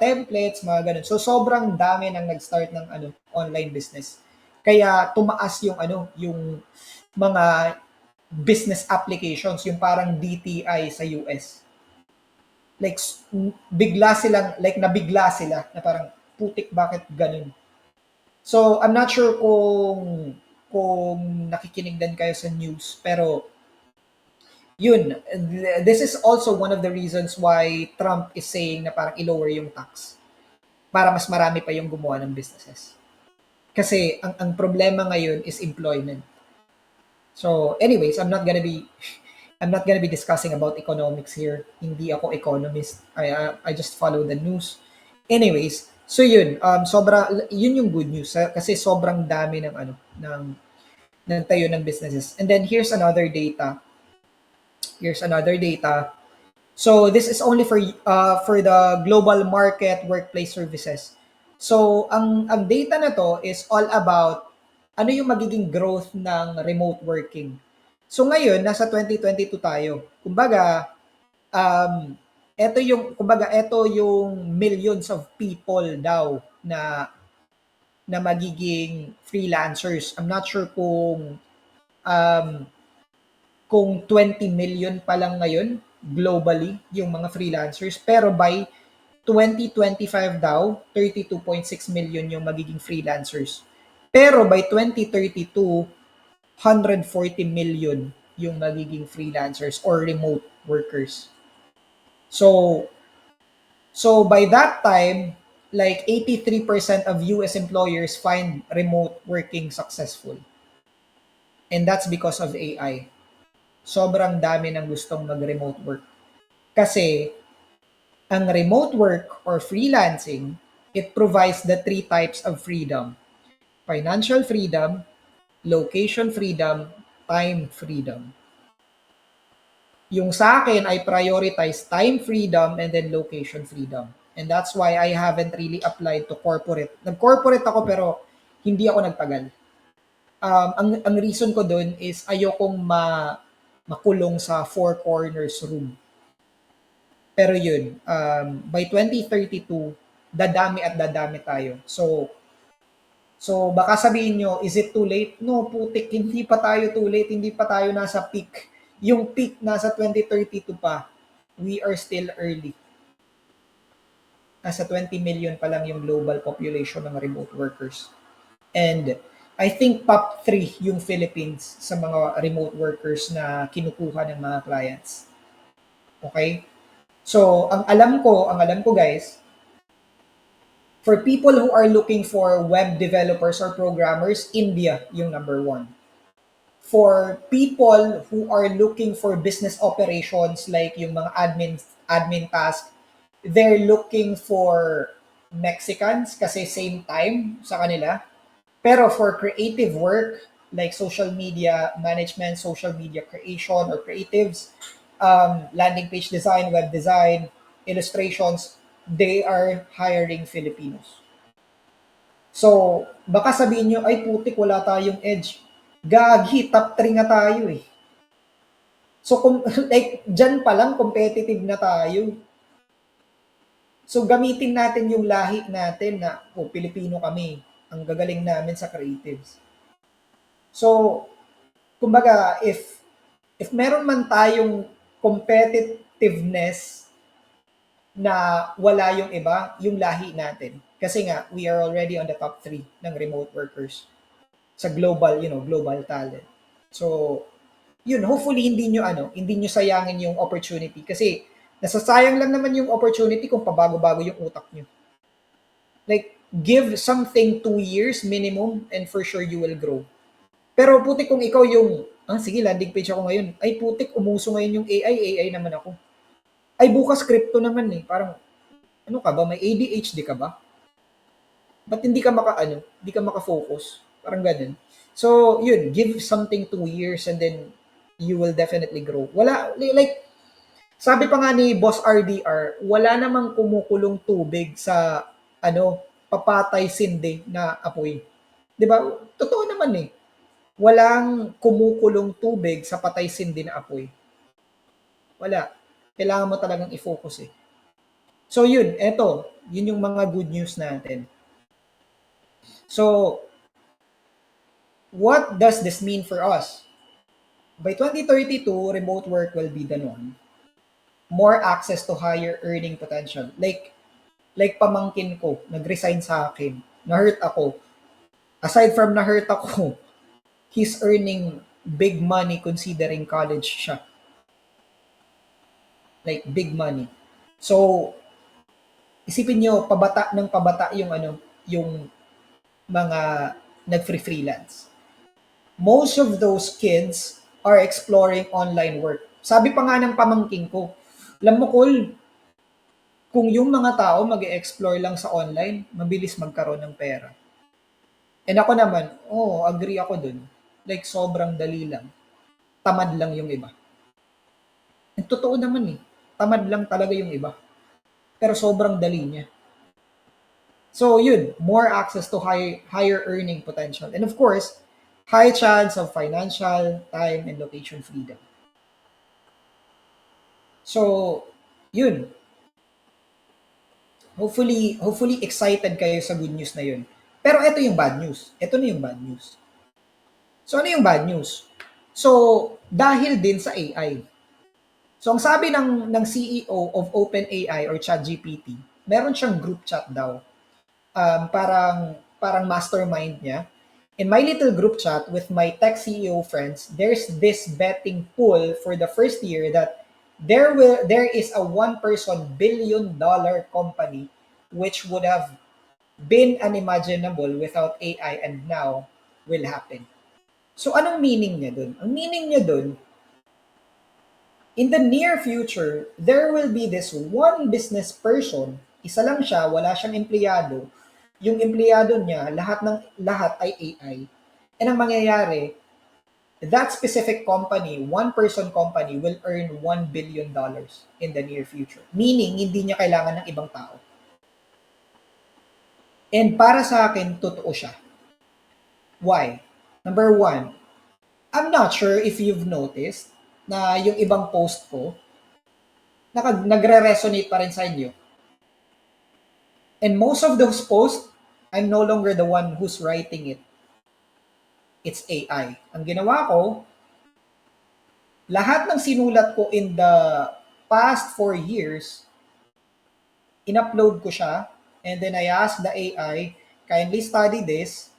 templates, mga ganun. So sobrang dami nang nag-start ng online business. Kaya tumaas yung yung mga business applications, yung parang DTI sa US. Like bigla silang like nabigla sila na parang putik bakit ganun. So I'm not sure kung nakikinig din kayo sa news pero yun, this is also one of the reasons why Trump is saying na parang i-lower yung tax para mas marami pa yung gumawa ng businesses. Kasi ang problema ngayon is employment. So anyways, I'm not gonna be discussing about economics here. Hindi ako economist. I just follow the news. Anyways, so yun, yun yung good news kasi sobrang dami ng ng tayo ng businesses. And then here's another data. Here's another data. So this is only for the global market workplace services. So ang data na to is all about ano yung magiging growth ng remote working. So ngayon nasa 2022 tayo. Um ito yung millions of people daw na magiging freelancers. I'm not sure um, kung 20 million pa lang ngayon globally yung mga freelancers pero by 2025 daw 32.6 million yung magiging freelancers. Pero by 2032 140 million yung magiging freelancers or remote workers. So by that time like 83% of US employers find remote working successful. And that's because of AI. Sobrang dami ng gustong mag-remote work. Kasi ang remote work or freelancing, it provides the three types of freedom. Financial freedom, location freedom, time freedom. Yung sa akin, I prioritize time freedom and then location freedom. And that's why I haven't really applied to corporate. Nag-corporate ako pero hindi ako nagtagal. Ang reason ko doon is ayokong makulong sa four corners room. Pero yun, by 2032, dadami at dadami tayo. So baka sabihin nyo, is it too late? No, putik, hindi pa tayo too late, hindi pa tayo nasa peak. Yung peak nasa 2032 pa. We are still early. Nasa 20 million pa lang yung global population ng remote workers. And I think top 3 yung Philippines sa mga remote workers na kinukuha ng mga clients. Okay? So, ang alam ko guys, for people who are looking for web developers or programmers, India yung number 1. For people who are looking for business operations like yung mga admin task, they're looking for Mexicans kasi same time sa kanila. Pero for creative work like social media management, social media creation or creatives, landing page design, web design, illustrations, they are hiring Filipinos. So, baka sabihin nyo, ay putik, wala tayong edge. Gagi, top 3 nga tayo eh. So, like, dyan pa lang, competitive na tayo. So, gamitin natin yung lahi natin na, Pilipino kami. Ang gagaling namin sa creatives. So, kumbaga, if meron man tayong competitiveness na wala yung iba, yung lahi natin. Kasi nga, we are already on the top 3 ng remote workers sa global, global talent. So, yun, hopefully hindi nyo sayangin yung opportunity kasi nasasayang lang naman yung opportunity kung pabago-bago yung utak nyo. Like, give something 2 years minimum and for sure you will grow. Pero putik kung ikaw yung, sige, landing page ako ngayon. Ay putik, umuso ngayon yung AI naman ako. Ay bukas crypto naman eh. Parang, ano ka ba? May ADHD ka ba? Ba't hindi ka hindi ka maka-focus? Parang ganun. So, yun, give something 2 years and then you will definitely grow. Wala, like, sabi pa nga ni Boss RDR, wala namang kumukulong tubig sa, papatay sindi na apoy. 'Di ba? Totoo naman eh. Walang kumukulong tubig sa patay sindi na apoy. Wala. Kailangan mo talagang i-focus eh. So yun, yun yung mga good news natin. So, what does this mean for us? By 2032, remote work will be the norm. More access to higher earning potential. Like pamangkin ko, nag-resign sa akin. Na-hurt ako. Aside from na-hurt ako, he's earning big money considering college siya. Like big money. So, isipin nyo, pabata ng pabata yung mga nag-free freelance. Most of those kids are exploring online work. Sabi pa nga ng pamangking ko, alam mo, Col, kung yung mga tao mag-explore lang sa online, mabilis magkaroon ng pera. And ako naman, agree ako dun. Like, sobrang dali lang. Tamad lang yung iba. And totoo naman eh. Tamad lang talaga yung iba. Pero sobrang dali niya. So, yun. More access to higher earning potential. And of course, high chance of financial, time, and location freedom. So, yun. Hopefully excited kayo sa good news na yun. Pero ito yung bad news. Ito na yung bad news. So, ano yung bad news? So, dahil din sa AI. So, ang sabi ng CEO of OpenAI or ChatGPT, meron siyang group chat daw. Parang mastermind niya. In my little group chat with my tech CEO friends, there's this betting pool for the first year that there is a one-person billion-dollar company which would have been unimaginable without AI and now will happen. So anong meaning niya dun? Ang meaning niya dun, in the near future, there will be this one business person, isa lang siya, wala siyang empleyado. Yung empleyado niya, lahat ay AI. And ang mangyayari, that specific company, one-person company, will earn $1 billion in the near future. Meaning, hindi niya kailangan ng ibang tao. And para sa akin, totoo siya. Why? Number one, I'm not sure if you've noticed na yung ibang post ko, nagre-resonate pa rin sa inyo. And most of those posts, I'm no longer the one who's writing it. It's AI. Ang ginawa ko, lahat ng sinulat ko in the past 4 years, in-upload ko siya, and then I asked the AI, kindly study this,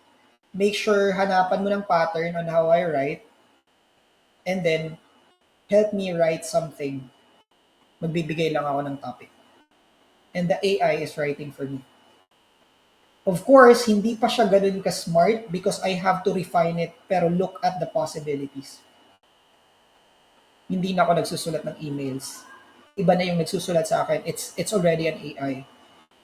make sure hanapan mo ng pattern on how I write, and then help me write something. Magbibigay lang ako ng topic. And the AI is writing for me. Of course, hindi pa siya ganun ka-smart because I have to refine it, pero look at the possibilities. Hindi na ako nagsusulat ng emails. Iba na yung nagsusulat sa akin. It's already an AI.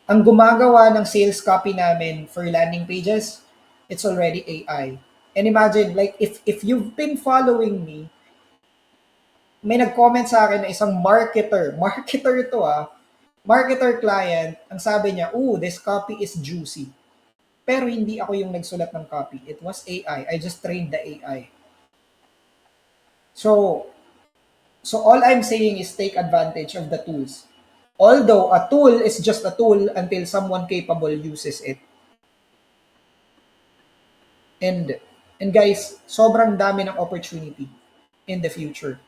Ang gumagawa ng sales copy namin for landing pages, it's already AI. And imagine, like, if you've been following me, may nag-comment sa akin na isang marketer to marketer client, ang sabi niya, this copy is juicy. Pero hindi ako yung nagsulat ng copy. It was AI. I just trained the AI. So all I'm saying is take advantage of the tools. Although a tool is just a tool until someone capable uses it. And guys, sobrang dami ng opportunity in the future.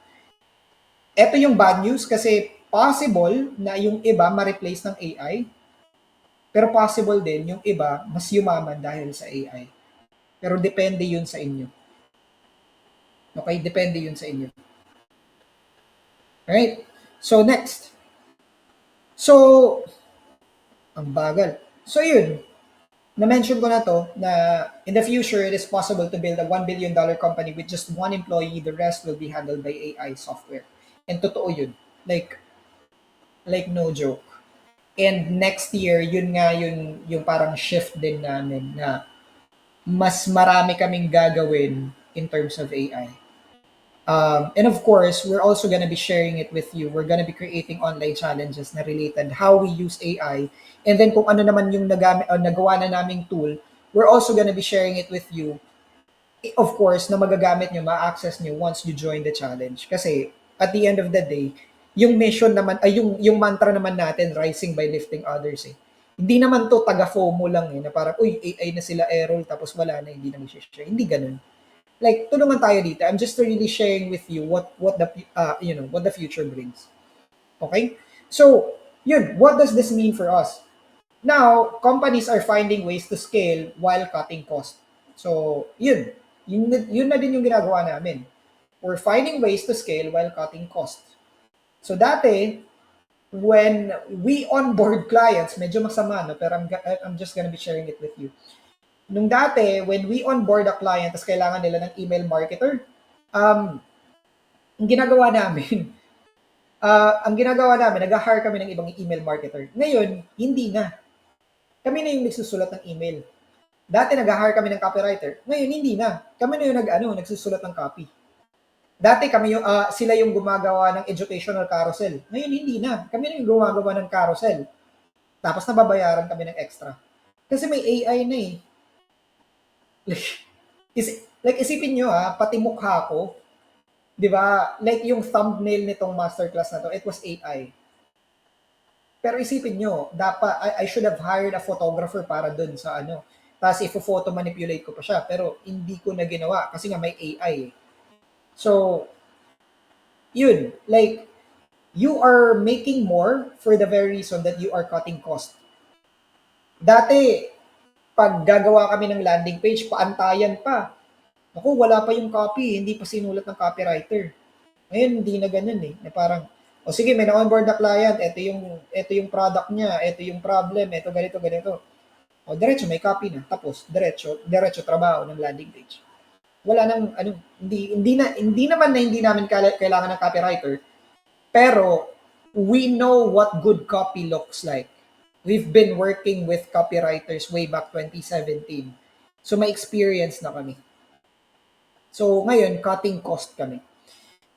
Ito yung bad news kasi possible na yung iba ma-replace ng AI, pero possible din yung iba mas yumaman dahil sa AI. Pero depende yun sa inyo. Okay? Depende yun sa inyo. Right? So, next. So, ang bagal. So, yun. Na-mention ko na to na in the future, it is possible to build a $1 billion company with just one employee. The rest will be handled by AI software. And totoo yun. Like no joke. And next year, yun nga yung parang shift din namin na mas marami kaming gagawin in terms of AI. And of course, we're also gonna be sharing it with you. We're gonna be creating online challenges na related how we use AI. And then kung ano naman yung nagawa na naming tool, we're also gonna be sharing it with you. Of course, na magagamit nyo, ma-access nyo once you join the challenge. Kasi at the end of the day, yung mission naman, ay yung mantra naman natin, rising by lifting others eh. Hindi naman to taga-FOMO lang eh, na parang, uy, AI na sila Errol, tapos wala na, hindi na mag-share. Hindi ganun. Like tulungan tayo dito. I'm just really sharing with you what the what the future brings. Okay? So, yun, what does this mean for us? Now, companies are finding ways to scale while cutting costs. So, yun na din yung ginagawa namin. We're finding ways to scale while cutting costs. So, dati, when we onboard clients, medyo masama, no? Pero I'm just gonna be sharing it with you. Nung dati, when we onboard a client, tapos kailangan nila ng email marketer, ang ginagawa namin, nag-hire kami ng ibang email marketer. Ngayon, hindi na. Kami na yung nagsusulat ng email. Dati nag-hire kami ng copywriter. Ngayon, hindi na. Kami na yung nagsusulat ng copy. Dati kami yung, sila yung gumagawa ng educational carousel. Ngayon, hindi na. Kami na yung gumagawa ng carousel. Tapos nababayaran kami ng extra. Kasi may AI na eh. Isipin nyo pati mukha ko, di ba? Like yung thumbnail nitong masterclass na to, it was AI. Pero isipin nyo, dapat, I should have hired a photographer para dun sa ano. Tapos ifo-photo manipulate ko pa siya. Pero hindi ko na ginawa kasi nga may AI. So, yun. Like, you are making more for the very reason that you are cutting cost. Dati, pag gagawa kami ng landing page, paantayan pa. Ako, wala pa yung copy, hindi pa sinulat ng copywriter. Ngayon, hindi na ganun eh. Na parang, o sige, may na-onboard na client, ito yung product niya, ito yung problem, ito ganito. O diretso, may copy na. Tapos, diretso trabaho ng landing page. Wala nang, hindi naman na hindi namin kailangan ng copywriter, pero we know what good copy looks like. We've been working with copywriters way back 2017. So, may experience na kami. So, ngayon, cutting cost kami.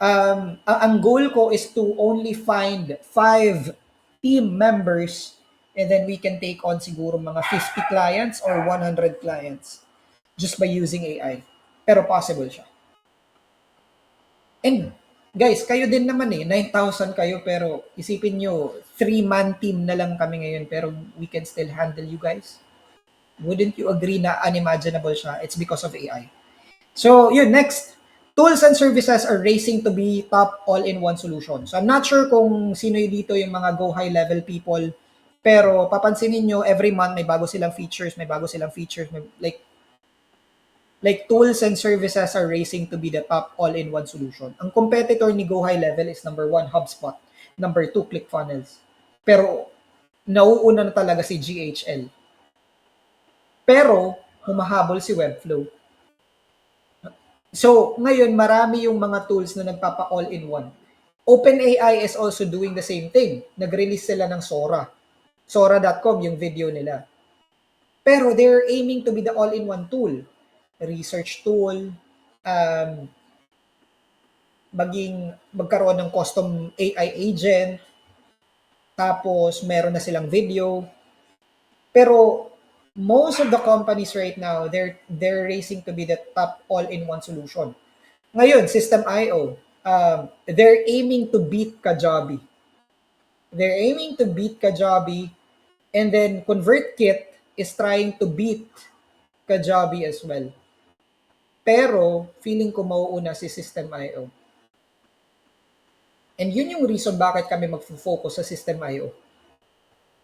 Ang goal ko is to only find 5 team members and then we can take on siguro mga 50 clients or 100 clients just by using AI. Pero possible siya. And guys, kayo din naman 9,000 kayo pero isipin nyo, 3-man team na lang kami ngayon pero we can still handle you guys. Wouldn't you agree na unimaginable siya? It's because of AI. So, yun, next. Tools and services are racing to be top all-in-one solution. So, I'm not sure kung sino yung dito yung mga go high-level people, pero papansinin nyo, every month may bago silang features, like tools and services are racing to be the top all-in-one solution. Ang competitor ni Go High Level is number 1, HubSpot. Number 2, ClickFunnels. Pero, nauuna na talaga si GHL. Pero, humahabol si Webflow. So, ngayon, marami yung mga tools na nagpapa all-in-one. OpenAI is also doing the same thing. Nag-release sila ng Sora. Sora.com yung video nila. Pero they're aiming to be the all-in-one tool. Research tool, magkaroon ng custom AI agent, tapos meron na silang video. Pero most of the companies right now, they're racing to be the top all-in-one solution. Ngayon, System.io, they're aiming to beat Kajabi. And then ConvertKit is trying to beat Kajabi as well. Pero feeling ko mauuna si System.io. And yun yung reason bakit kami mag-focus sa System.io.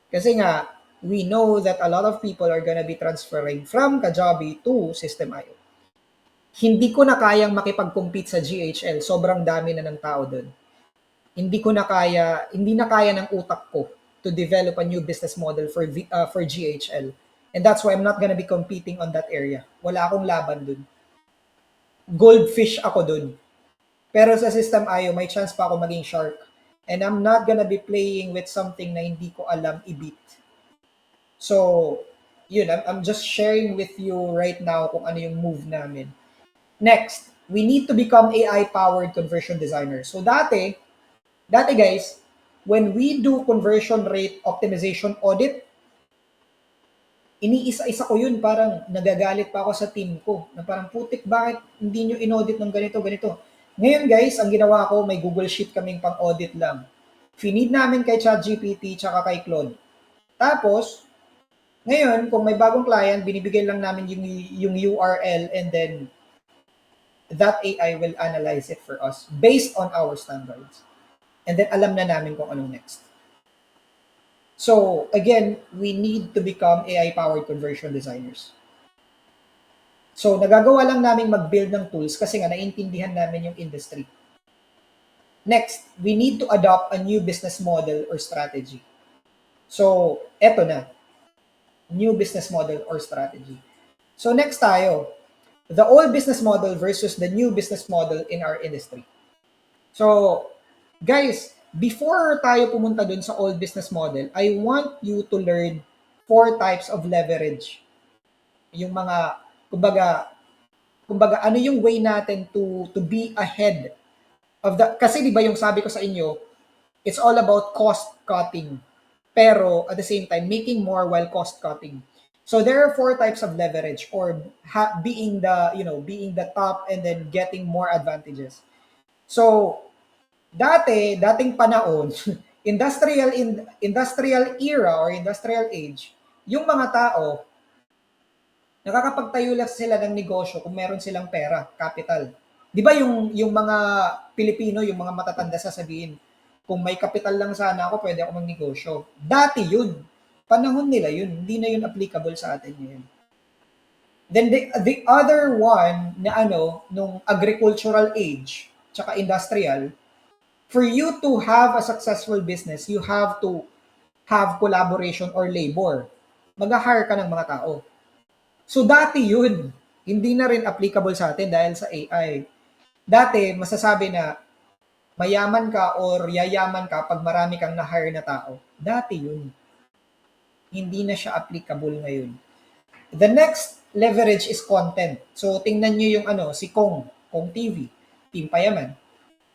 Kasi nga, we know that a lot of people are gonna be transferring from Kajabi to System.io. Hindi ko na kayang makipag-compete sa GHL. Sobrang dami na ng tao doon. Hindi na kaya ng utak ko to develop a new business model for GHL. And that's why I'm not gonna be competing on that area. Wala akong laban doon. Goldfish ako doon. Pero sa System.io, may chance pa ako maging shark. And I'm not gonna be playing with something na hindi ko alam i-beat. So, yun, I'm just sharing with you right now kung ano yung move namin. Next, we need to become AI-powered conversion designer. So dati guys, when we do conversion rate optimization audit, iniisa-isa ko yun, parang nagagalit pa ako sa team ko, na parang putik, bakit hindi nyo inaudit ng ganito, ganito. Ngayon guys, ang ginawa ko, may Google Sheet kaming pang-audit lang. Feed namin kay ChatGPT tsaka kay Claude. Tapos, ngayon, kung may bagong client, binibigay lang namin yung URL and then that AI will analyze it for us based on our standards. And then alam na namin kung anong next. So, again, we need to become AI-powered conversion designers. So, nagagawa lang namin mag-build ng tools kasi nga naiintindihan namin yung industry. Next, we need to adopt a new business model or strategy. So, eto na. New business model or strategy. So, next tayo. The old business model versus the new business model in our industry. So, guys, before tayo pumunta dun sa old business model, I want you to learn 4 types of leverage. Yung mga, kumbaga ano yung way natin to be ahead of the, kasi di ba yung sabi ko sa inyo, it's all about cost cutting. Pero at the same time, making more while cost cutting. So there are 4 types of leverage or being the top and then getting more advantages. So, dating panahon, industrial era or industrial age, yung mga tao, nakakapagtayo lang sila ng negosyo kung meron silang pera, capital. 'Di ba yung mga Pilipino, yung mga matatanda sasabihin, kung may capital lang sana ako, pwede ako magnegosyo. Dati yun. Panahon nila yun. Hindi na yun applicable sa atin ngayon. Then the other one na nung agricultural age, tsaka industrial, for you to have a successful business, you have to have collaboration or labor. Mag-hire ka ng mga tao. So dati yun, hindi na rin applicable sa atin dahil sa AI. Dati, masasabi na mayaman ka or yayaman ka pag marami kang na-hire na tao. Dati yun. Hindi na siya applicable ngayon. The next leverage is content. So tingnan nyo yung si Kong TV, Team Payaman.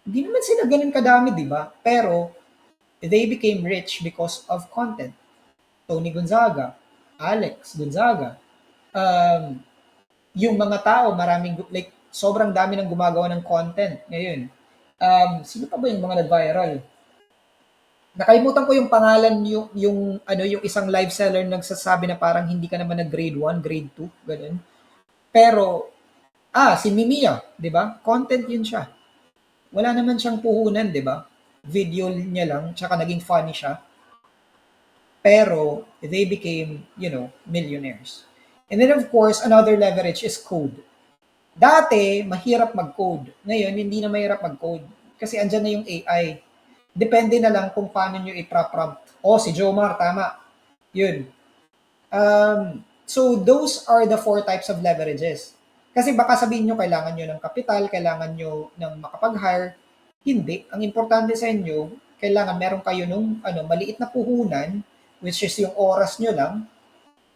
Hindi naman sila ganun kadami, di ba? Pero they became rich because of content. Tony Gonzaga, Alex Gonzaga, yung mga tao, like, sobrang dami nang gumagawa ng content ngayon. Sino pa ba yung mga nag-viral? Nakalimutan ko yung pangalan, yung isang live seller nagsasabi na parang hindi ka naman nag-grade 1, grade 2, ganun. Pero, si Mimiya, di ba? Content yun siya. Wala naman siyang puhunan, di ba? Video niya lang, tsaka naging funny siya. Pero, they became, millionaires. And then of course, another leverage is code. Dati, mahirap mag-code. Ngayon, hindi na mahirap mag-code. Kasi andyan na yung AI. Depende na lang kung paano nyo i-prompt. Si Jomar, tama. Yun. So, those are the 4 types of leverages. Kasi baka sabihin nyo, kailangan nyo ng kapital, kailangan nyo ng makapag-hire. Hindi. Ang importante sa inyo, kailangan meron kayo nung maliit na puhunan, which is yung oras nyo lang,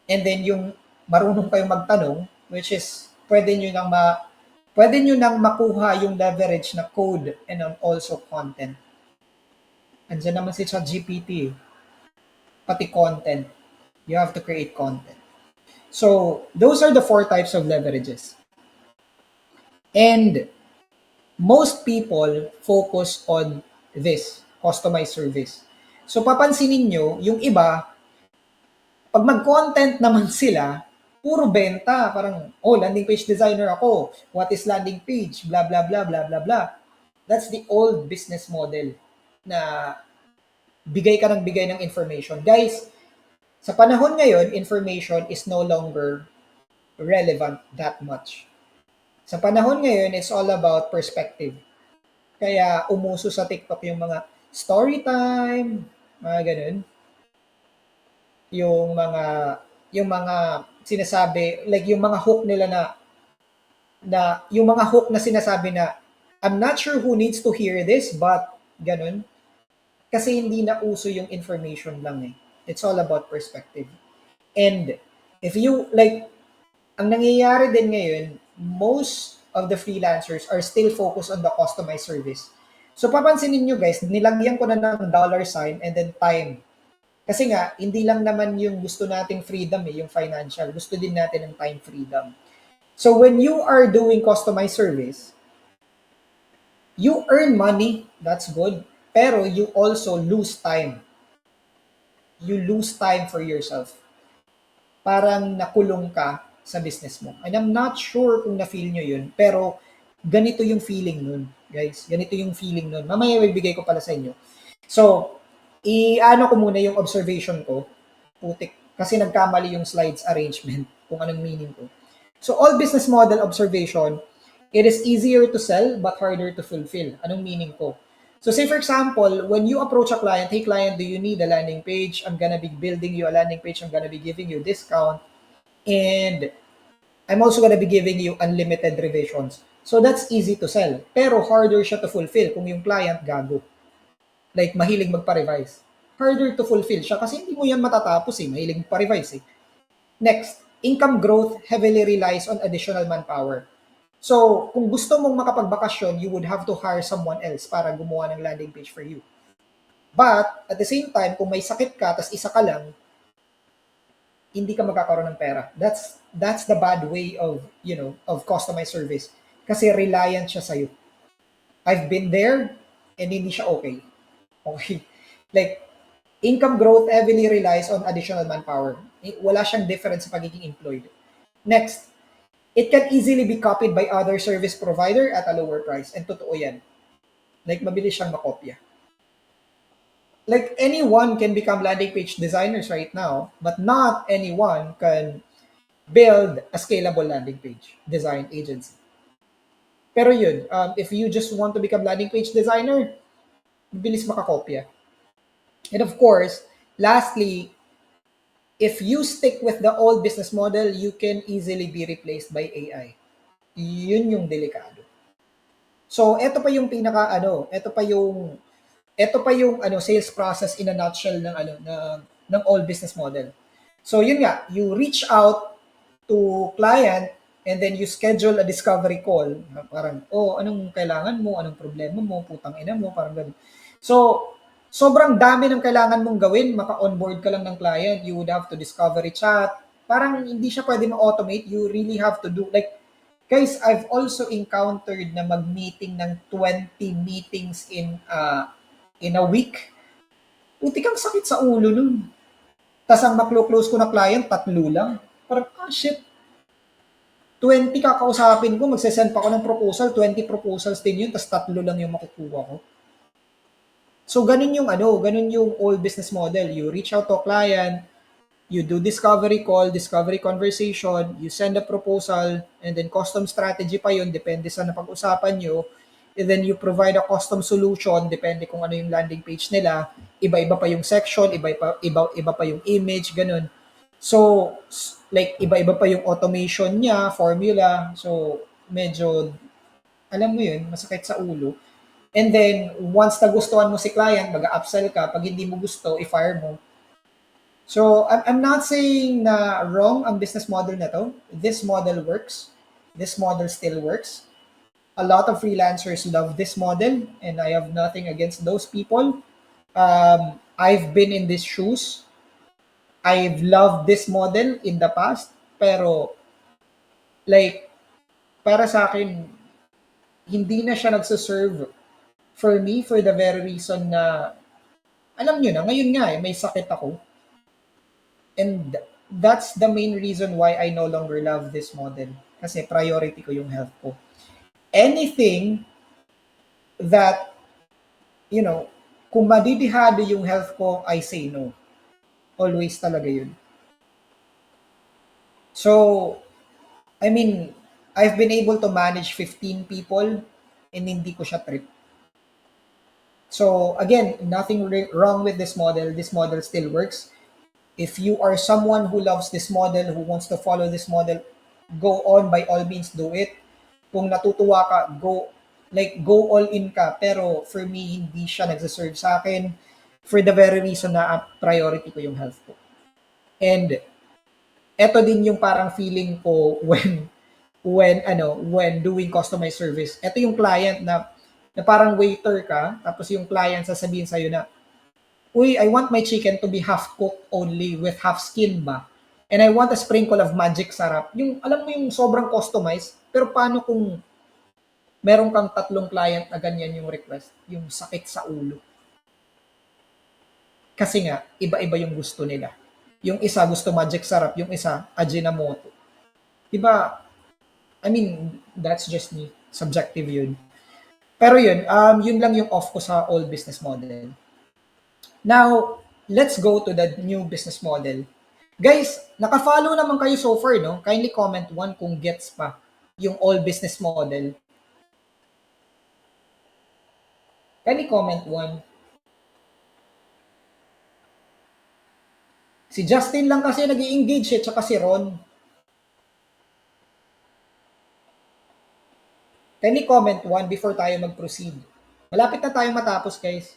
and then yung marunong kayong magtanong, which is pwede nyo nang makuha yung leverage na code and also content. Andiyan naman si ChatGPT, pati content. You have to create content. So, those are the 4 types of leverages. And most people focus on this, customized service. So, papansinin nyo, yung iba, pag mag-content naman sila, puro benta. Parang, landing page designer ako. What is landing page? Blah, blah, blah, blah, blah, blah. That's the old business model na bigay ka ng bigay ng information. Guys, sa panahon ngayon, information is no longer relevant that much. Sa panahon ngayon, it's all about perspective. Kaya umuso sa TikTok yung mga story time, mga ganun. Yung mga sinasabi, like yung mga hook nila yung mga hook na sinasabi na, I'm not sure who needs to hear this, but ganun. Kasi hindi na uso yung information lang eh. It's all about perspective. And If you, like, ang nangyayari din ngayon, most of the freelancers are still focused on the customized service. So papansinin nyo guys, nilagyan ko na ng dollar sign and then time. Kasi nga, hindi lang naman yung gusto nating freedom yung financial. Gusto din natin ng time freedom. So when you are doing customized service, you earn money, that's good. Pero you also lose time. You lose time for yourself. Parang nakulong ka sa business mo. And I'm not sure kung na-feel nyo yun, pero ganito yung feeling nun, guys. Ganito yung feeling nun. Mamaya ibibigay ko pala sa inyo. So, i-ano ko muna yung observation ko. Putik. Kasi nagkamali yung slides arrangement kung anong meaning ko. So, all business model observation, it is easier to sell but harder to fulfill. Anong meaning ko? So say for example, when you approach a client, hey client, do you need a landing page? I'm gonna be building you a landing page. I'm gonna be giving you a discount. And I'm also gonna be giving you unlimited revisions. So that's easy to sell. Pero harder siya to fulfill kung yung client gago. Like mahilig magpa-revise. Harder to fulfill siya kasi hindi mo yan matatapos mahilig magpa-revise Next, income growth heavily relies on additional manpower. So, kung gusto mong makapagbakasyon, you would have to hire someone else para gumawa ng landing page for you. But, at the same time, kung may sakit ka, tas isa ka lang, hindi ka magkakaroon ng pera. That's the bad way of, of customized service. Kasi reliant siya sa'yo. I've been there, and hindi siya okay. Okay? Like, income growth heavily relies on additional manpower. Wala siyang difference sa pagiging employed. Next, it can easily be copied by other service provider at a lower price. And totoo yan. Like, mabilis siyang makopya. Like, anyone can become landing page designers right now, but not anyone can build a scalable landing page design agency. Pero yun, if you just want to become landing page designer, mabilis makakopya. And of course, lastly, if you stick with the old business model, you can easily be replaced by AI. Yun yung delikado. So, ito pa yung sales process in a nutshell ng old business model. So, yun nga, you reach out to client and then you schedule a discovery call. Parang, anong kailangan mo? Anong problema mo? Putang ina mo? Parang gano'n. So, sobrang dami ng kailangan mong gawin, maka-onboard ka lang ng client, you would have to discovery chat. Parang hindi siya pwede ma-automate. You really have to do, like, guys, I've also encountered na mag-meeting ng 20 meetings in a week. Puti kang sakit sa ulo nun. Tapos ang maklo-close ko na client, 3 lang. Parang, shit. 20 kakausapin ko, magsesend pa ako ng proposal, 20 proposals din yun, tapos 3 lang yung makukuha ko. So, ganun yung old business model. You reach out to a client, you do discovery call, discovery conversation, you send a proposal, and then custom strategy pa yun, depende sa napag-usapan nyo. And then you provide a custom solution, depende kung ano yung landing page nila. Iba-iba pa yung section, iba pa yung image, ganun. So, like, iba-iba pa yung automation niya, formula. So, medyo, alam mo yun, masakit sa ulo. And then, once nagustuhan mo si client, mag-upsell ka. Pag hindi mo gusto, i-fire mo. So, I'm not saying na wrong ang business model na to. This model works. This model still works. A lot of freelancers love this model, and I have nothing against those people. I've been in these shoes. I've loved this model in the past, pero, like, para sa akin, hindi na siya nagsaserve for me for the very reason na, alam nyo na, ngayon nga may sakit ako. And that's the main reason why I no longer love this model. Kasi priority ko yung health ko. Anything that, kung madidihado yung health ko, I say no. Always talaga yun. So, I mean, I've been able to manage 15 people and hindi ko siya trip. So, again, nothing wrong with this model. This model still works. If you are someone who loves this model, who wants to follow this model, go on, by all means, do it. Kung natutuwa ka, go all in ka. Pero for me, hindi siya nagsaserve sa akin for the very reason na priority ko yung health ko. And Eto din yung parang feeling ko when doing customized service. Eto yung client na parang waiter ka, tapos yung client sasabihin sa'yo na, uy, I want my chicken to be half cooked only with half skin ba? And I want a sprinkle of magic sarap. Yung, alam mo yung sobrang customized, pero paano kung meron kang tatlong client na ganyan yung request? Yung sakit sa ulo. Kasi nga, iba-iba yung gusto nila. Yung isa gusto magic sarap, yung isa Ajinomoto. Diba, I mean, that's just me. Subjective yun. Pero yun, yun lang yung off ko sa old business model. Now, let's go to the new business model. Guys, naka-follow naman kayo so far, no? Kindly comment one kung gets pa yung old business model. Kindly comment one. Si Justin lang kasi nag engage eh, tsaka si Ron. Kindly comment one before tayo mag-proceed. Malapit na tayong matapos, guys.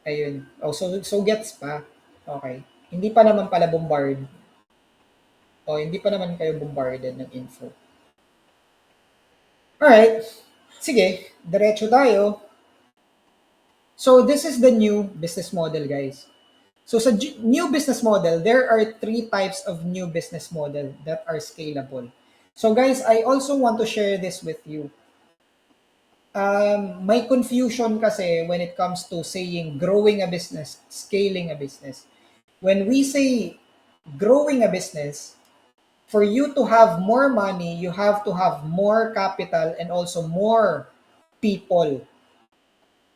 Ayun. Oh, so gets pa. Okay. Hindi pa naman pala bombard. O, hindi pa naman kayo bombarded ng info. Alright. Sige, diretso tayo. So, this is the new business model, guys. So, sa new business model, there are 3 types of new business model that are scalable. So, guys, I also want to share this with you. May confusion kasi when it comes to saying growing a business, scaling a business. When we say growing a business, for you to have more money, you have to have more capital and also more people.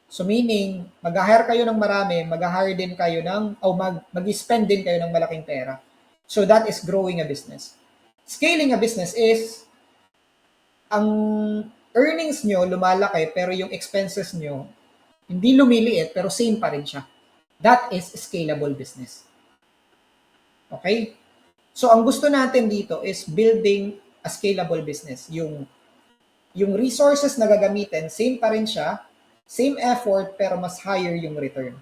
So meaning, mag-hire kayo ng marami, mag-hire din kayo ng, o mag-spend din kayo ng malaking pera. So that is growing a business. Scaling a business is, ang earnings nyo lumalaki pero yung expenses nyo hindi lumiliit pero same pa rin siya. That is scalable business. Okay? So ang gusto natin dito is building a scalable business. Yung resources na gagamitin, same pa rin siya, same effort, pero mas higher yung return.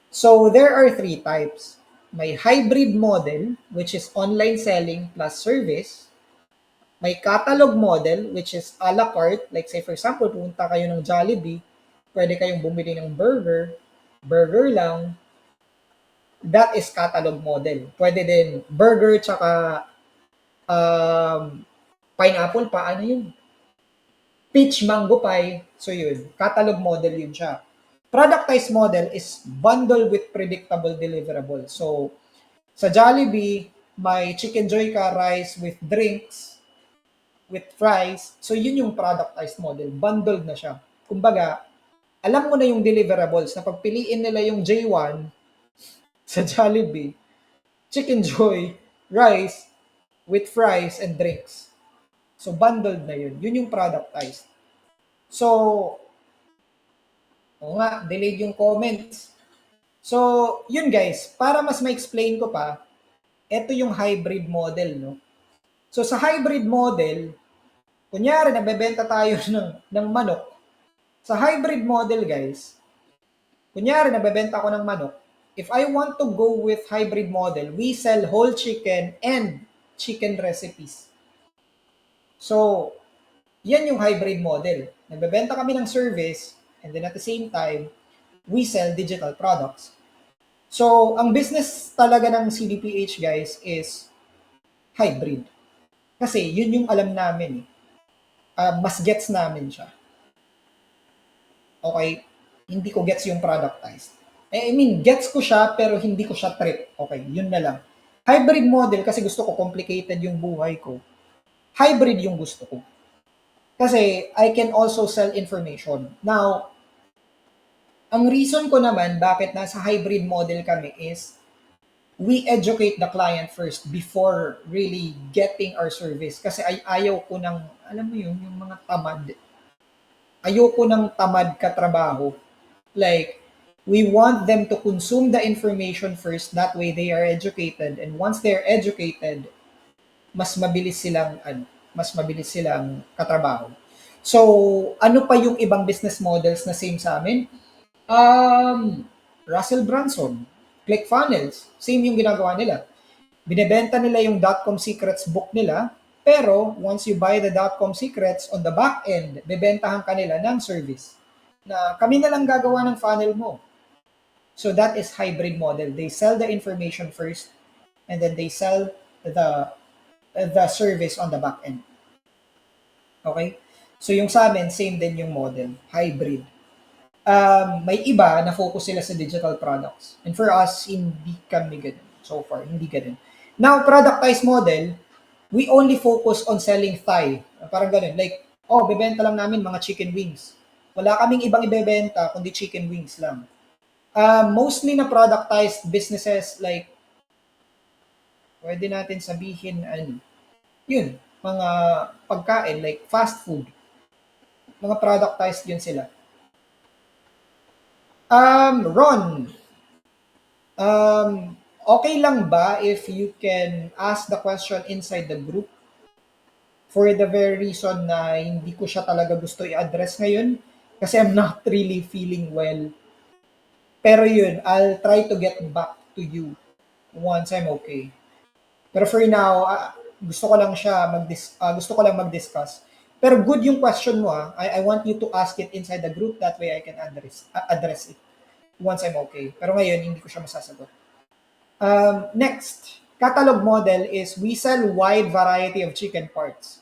So there are 3 types. May hybrid model, which is online selling plus service. May catalog model, which is a la carte. Like say for example, pumunta kayo ng Jollibee, pwede kayong bumili ng burger lang. That is catalog model. Pwede din burger tsaka pineapple pa, ano yun? Peach mango pie. So yun, catalog model yun siya. Productized model is bundle with predictable deliverable. So, sa Jollibee, may chicken joy ka rice with drinks, with fries. So, yun yung productized model. Bundled na siya. Kumbaga, alam mo na yung deliverables na pagpiliin nila yung J1 sa Jollibee, chicken joy, rice, with fries and drinks. So, bundled na yun. Yun yung productized. So, oo nga, delayed yung comments. So, yun guys, para mas ma-explain ko pa, ito yung hybrid model, no? So, sa hybrid model, kunyari, nagbebenta tayo ng manok. Sa hybrid model, guys, kunyari, nagbebenta ko ng manok. If I want to go with hybrid model, we sell whole chicken and chicken recipes. So, yan yung hybrid model. Nagbebenta kami ng service, and then at the same time, we sell digital products. So, ang business talaga ng CDPH, guys, is hybrid. Kasi yun yung alam namin. Mas gets namin siya. Okay? Hindi ko gets yung productized. I mean, gets ko siya, pero hindi ko siya trip. Okay, yun na lang. Hybrid model, kasi gusto ko complicated yung buhay ko. Hybrid yung gusto ko. Kasi I can also sell information. Now, ang reason ko naman bakit nasa hybrid model kami is we educate the client first before really getting our service. Kasi ayaw ko ng, alam mo yun, yung mga tamad. Ayoko ng tamad katrabaho. Like, we want them to consume the information first. That way they are educated. And once they're educated, mas mabilis silang katrabaho. So, ano pa yung ibang business models na same sa amin? Russell Brunson, ClickFunnels, same yung ginagawa nila. Binebenta nila yung .com secrets book nila, pero once you buy the .com secrets on the back end, bebentahan ka nila ng service na kami na lang gagawa ng funnel mo. So that is hybrid model. They sell the information first, and then they sell the service on the back end. Okay? So yung sa amin, same din yung model, hybrid. May iba na focus sila sa digital products. And for us, hindi kami ganun. So far, hindi ganun. Now, productized model, we only focus on selling thigh. Parang ganun. Like, bebenta lang namin mga chicken wings. Wala kaming ibang ibebenta kundi chicken wings lang. Mostly na productized businesses like, pwede natin sabihin, yun, mga pagkain like fast food. Mga productized yun sila. Ron, okay lang ba if you can ask the question inside the group? For the very reason na hindi ko siya talaga gusto i-address ngayon kasi I'm not really feeling well. Pero yun, I'll try to get back to you once I'm okay. Pero for now, gusto ko lang mag-discuss. Pero good yung question mo. I want you to ask it inside the group, that way I can address it once I'm okay. Pero ngayon, hindi ko siya masasagot. Next, catalog model is we sell wide variety of chicken parts.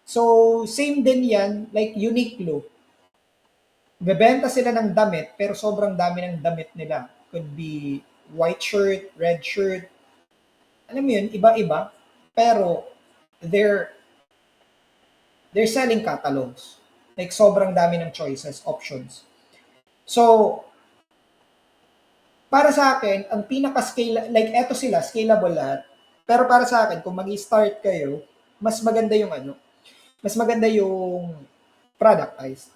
So, same din yan, like Uniqlo. Bebenta sila ng damit, pero sobrang dami ng damit nila. Could be white shirt, red shirt. Alam mo yun, iba-iba. Pero, they're selling catalogs. Like, sobrang dami ng choices, options. So, para sa akin, ang pinaka-scale, like eto sila, scalable lahat. Pero para sa akin, kung mag-start kayo, mas maganda yung productized.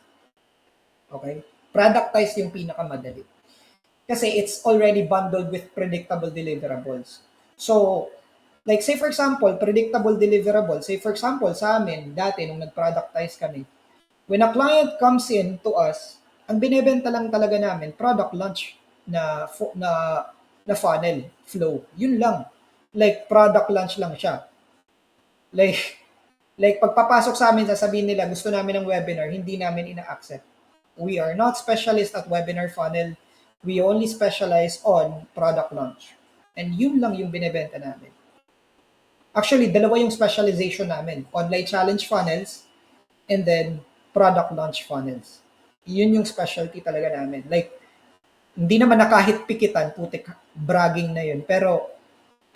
Okay? Productized yung pinakamadali. Kasi it's already bundled with predictable deliverables. So, like say for example, predictable deliverables. Say for example, sa amin, dati nung nag-productize kami, when a client comes in to us, ang binebenta lang talaga namin, product launch na funnel flow. Yun lang. Like product launch lang siya. Like pagpapasok sa amin, sasabihin nila gusto namin ng webinar, hindi namin ina-accept. We are not specialists at webinar funnel. We only specialize on product launch. And yun lang yung binebenta namin. Actually, dalawa yung specialization namin. Online challenge funnels and then product launch funnels. Yun yung specialty talaga namin. Like, hindi naman na kahit pikitan, putik, bragging na yun. Pero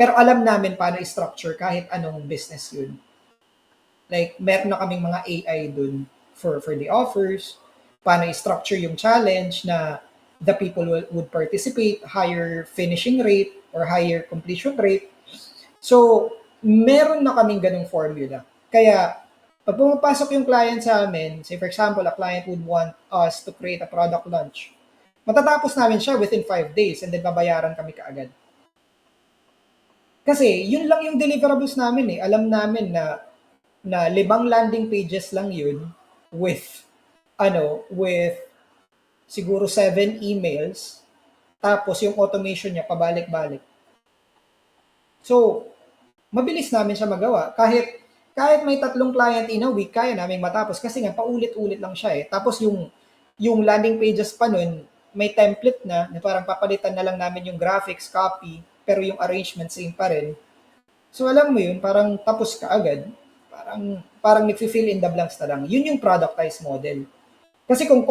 alam namin paano i-structure kahit anong business yun. Like, meron na kaming mga AI dun for the offers, paano i-structure yung challenge na the people would participate, higher finishing rate or higher completion rate. So, meron na kaming ganung formula. Kaya, pag pumapasok yung client sa amin, say for example, a client would want us to create a product launch. Matatapos namin siya within 5 days and then babayaran kami kaagad. Kasi, yun lang yung deliverables namin eh. Alam namin na 5 landing pages lang yun with siguro 7 emails, tapos yung automation niya pabalik-balik. So, mabilis namin siya magawa. Kahit may 3 client in a week, kaya namin matapos kasi nga paulit-ulit lang siya eh. Tapos yung landing pages pa nun, may template na parang papalitan na lang namin yung graphics, copy, pero yung arrangement same pa rin. So alam mo yun, parang tapos ka agad. Parang nag-fill in the blanks na lang. Yun yung productized model. Kasi kung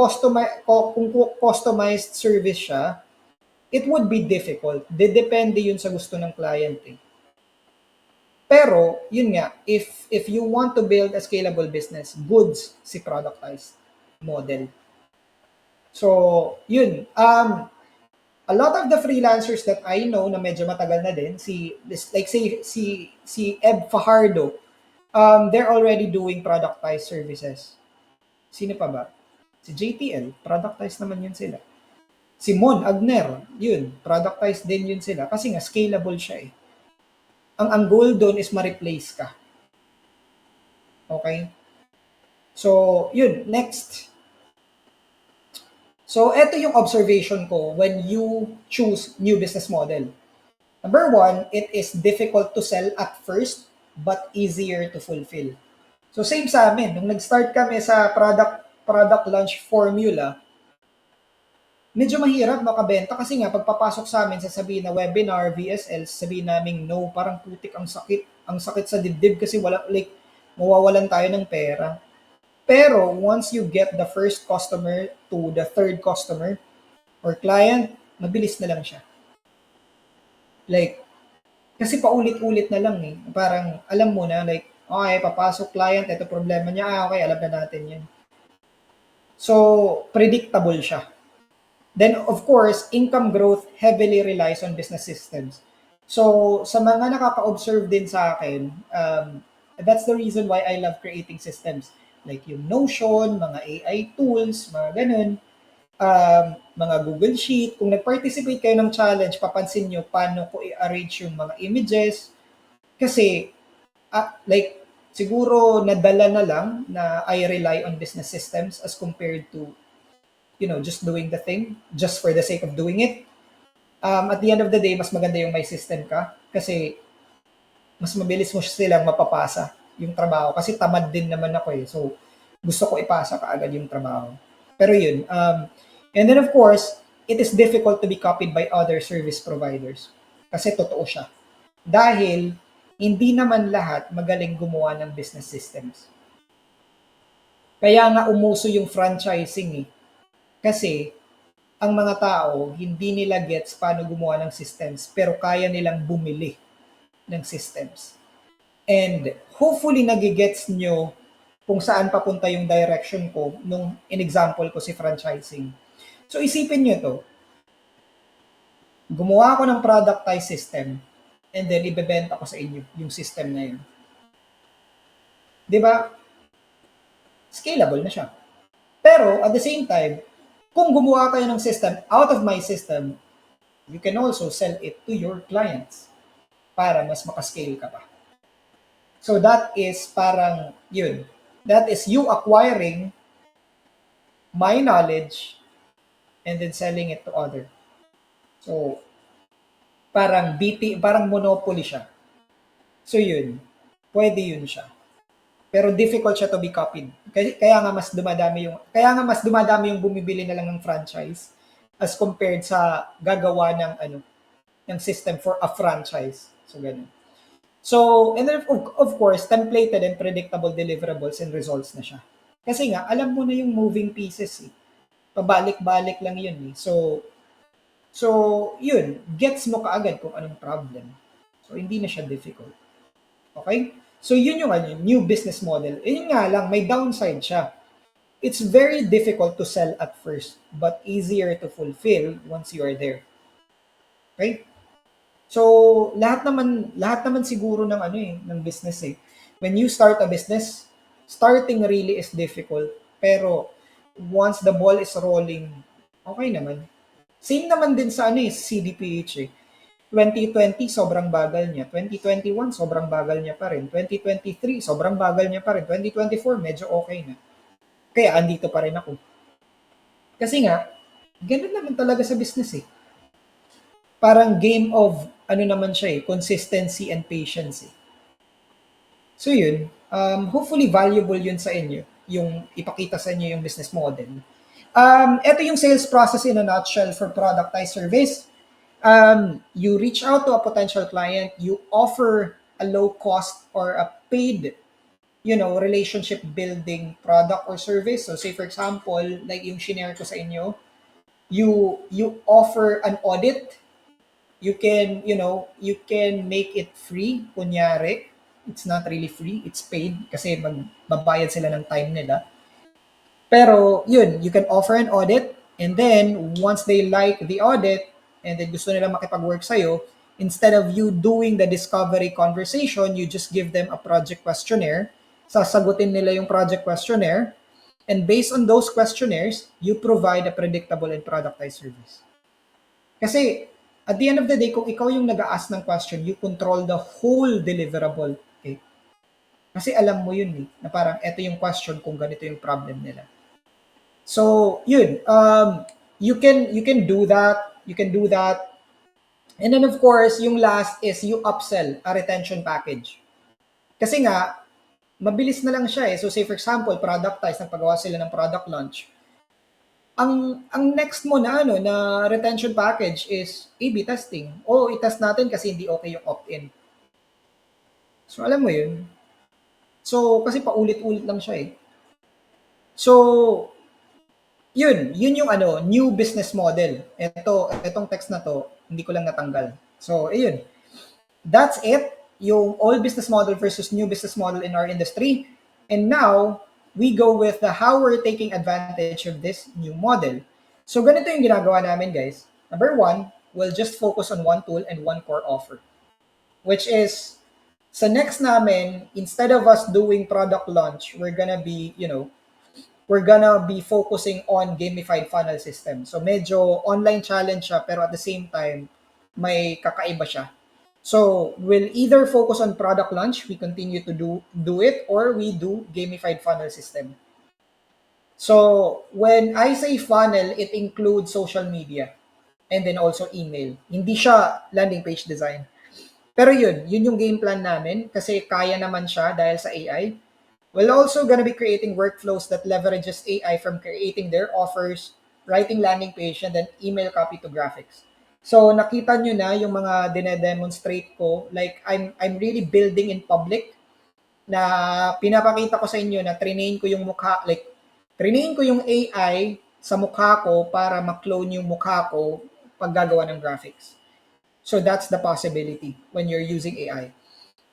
customized service siya, it would be difficult. Depende yun sa gusto ng client eh. Pero, yun nga, if you want to build a scalable business, goods si productized model. So, yun. A lot of the freelancers that I know na medyo matagal na din, si Eb Fajardo, they're already doing productized services. Sino pa ba? Si JTL, productized naman yun sila. Si Mon Agner, yun, productized din yun sila. Kasi nga, scalable siya eh. Ang goal doon is ma-replace ka. Okay? So, yun, next. So, eto yung observation ko when you choose new business model. Number one, it is difficult to sell at first, but easier to fulfill. So, same sa amin. Nung nag-start kami sa product launch formula, medyo mahirap makabenta kasi nga pagpapasok sa amin sasabihin na webinar, VSL, sasabihin namin no, parang putik ang sakit. Ang sakit sa dibdib kasi wala, like, mawawalan tayo ng pera. Pero once you get the first customer to the third customer or client, mabilis na lang siya. Like, kasi paulit-ulit na lang eh. Parang alam mo na like, okay, papasok client, ito problema niya, okay, alam na natin yan. So, predictable siya. Then, of course, income growth heavily relies on business systems. So, sa mga nakaka-observe din sa akin, that's the reason why I love creating systems. Like yung Notion, mga AI tools, mga ganun, mga Google Sheet. Kung nag-participate kayo ng challenge, papansin nyo paano ko i-arrange yung mga images. Kasi, like, siguro nadala na lang na I rely on business systems as compared to just doing the thing just for the sake of doing it. At the end of the day, mas maganda yung may system ka kasi mas mabilis mo silang mapapasa yung trabaho. Kasi tamad din naman ako eh. So, gusto ko ipasa kaagad yung trabaho. Pero yun. And then of course, it is difficult to be copied by other service providers. Kasi totoo siya. Dahil, hindi naman lahat magaling gumawa ng business systems. Kaya nga umuso yung franchising eh. Kasi, ang mga tao, hindi nila gets paano gumawa ng systems, pero kaya nilang bumili ng systems. And hopefully nagigets nyo kung saan papunta yung direction ko nung in-example ko si franchising. So isipin nyo to, gumawa ako ng productized system and then ibebenta ko sa inyo yung system na yun. 'Di ba? Scalable na siya. Pero at the same time, kung gumawa kayo ng system out of my system, you can also sell it to your clients para mas makascale ka pa. So that is parang yun. That is you acquiring my knowledge and then selling it to other. So parang parang monopoly siya. So yun. Pwede yun siya. Pero difficult siya to be copied. Kaya nga mas dumadami yung bumibili na lang ng franchise as compared sa gagawa ng system for a franchise. So ganun. So, and then of course, templated and predictable deliverables and results na siya. Kasi nga, alam mo na yung moving pieces eh. Pabalik-balik lang yun eh. So yun, gets mo kaagad kung anong problem. So, hindi na siya difficult. Okay? So, yun yung new business model. Yun nga lang, may downside siya. It's very difficult to sell at first, but easier to fulfill once you are there. Okay? So, lahat naman siguro ng ng business eh. When you start a business, starting really is difficult. Pero once the ball is rolling, okay naman. Same naman din sa CDPH eh. 2020 sobrang bagal niya. 2021 sobrang bagal niya pa rin. 2023 sobrang bagal niya pa rin. 2024 medyo okay na. Kaya andito pa rin ako. Kasi nga, ganun naman talaga sa business eh. Parang game of naman siya eh, consistency and patience eh. So yun, hopefully valuable yun sa inyo, yung ipakita sa inyo yung business model. Ito yung sales process in a nutshell for productized service. You reach out to a potential client, you offer a low cost or a paid, relationship building product or service. So say for example, like yung shinare ko sa inyo, you offer an audit. You can make it free, kunyari. It's not really free, it's paid kasi magbabayad sila ng time nila. Pero yun, you can offer an audit and then once they like the audit and then gusto nila makipag-work sa'yo, instead of you doing the discovery conversation, you just give them a project questionnaire. Sasagutin nila yung project questionnaire and based on those questionnaires, you provide a predictable and productized service. Kasi at the end of the day, kung ikaw yung nag-a-ask ng question, you control the whole deliverable. Okay? Kasi alam mo yun na parang eto yung question kung ganito yung problem nila. So, yun. you can do that. You can do that. And then of course, yung last is you upsell a retention package. Kasi nga, mabilis na lang siya eh. So say for example, productize, nagpagawa sila ng product launch. Ang next mo na ano na retention package is A/B testing. O i-test natin kasi hindi okay yung opt-in. So alam mo yun. So kasi paulit-ulit lang siya eh. So yun yung ano, new business model. Itong text na to, hindi ko lang natanggal. So ayun. That's it. Yung old business model versus new business model in our industry. And now, we go with the how we're taking advantage of this new model. So ganito yung ginagawa namin, guys. Number one, we'll just focus on one tool and one core offer. Which is, sa next namin, instead of us doing product launch, we're gonna be focusing on gamified funnel system. So medyo online challenge siya, pero at the same time, may kakaiba siya. So we'll either focus on product launch, we continue to do it, or we do gamified funnel system. So when I say funnel, it includes social media and then also email. Hindi siya landing page design. Pero yun yung game plan namin kasi kaya naman siya dahil sa AI. We're also gonna be creating workflows that leverages AI from creating their offers, writing landing page, and then email copy to graphics. So nakita nyo na yung mga dine-demonstrate ko, like I'm really building in public na pinapakita ko sa inyo na trinain ko yung mukha, like trinain ko yung AI sa mukha ko para ma-clone yung mukha ko pag gagawa ng graphics. So that's the possibility when you're using AI.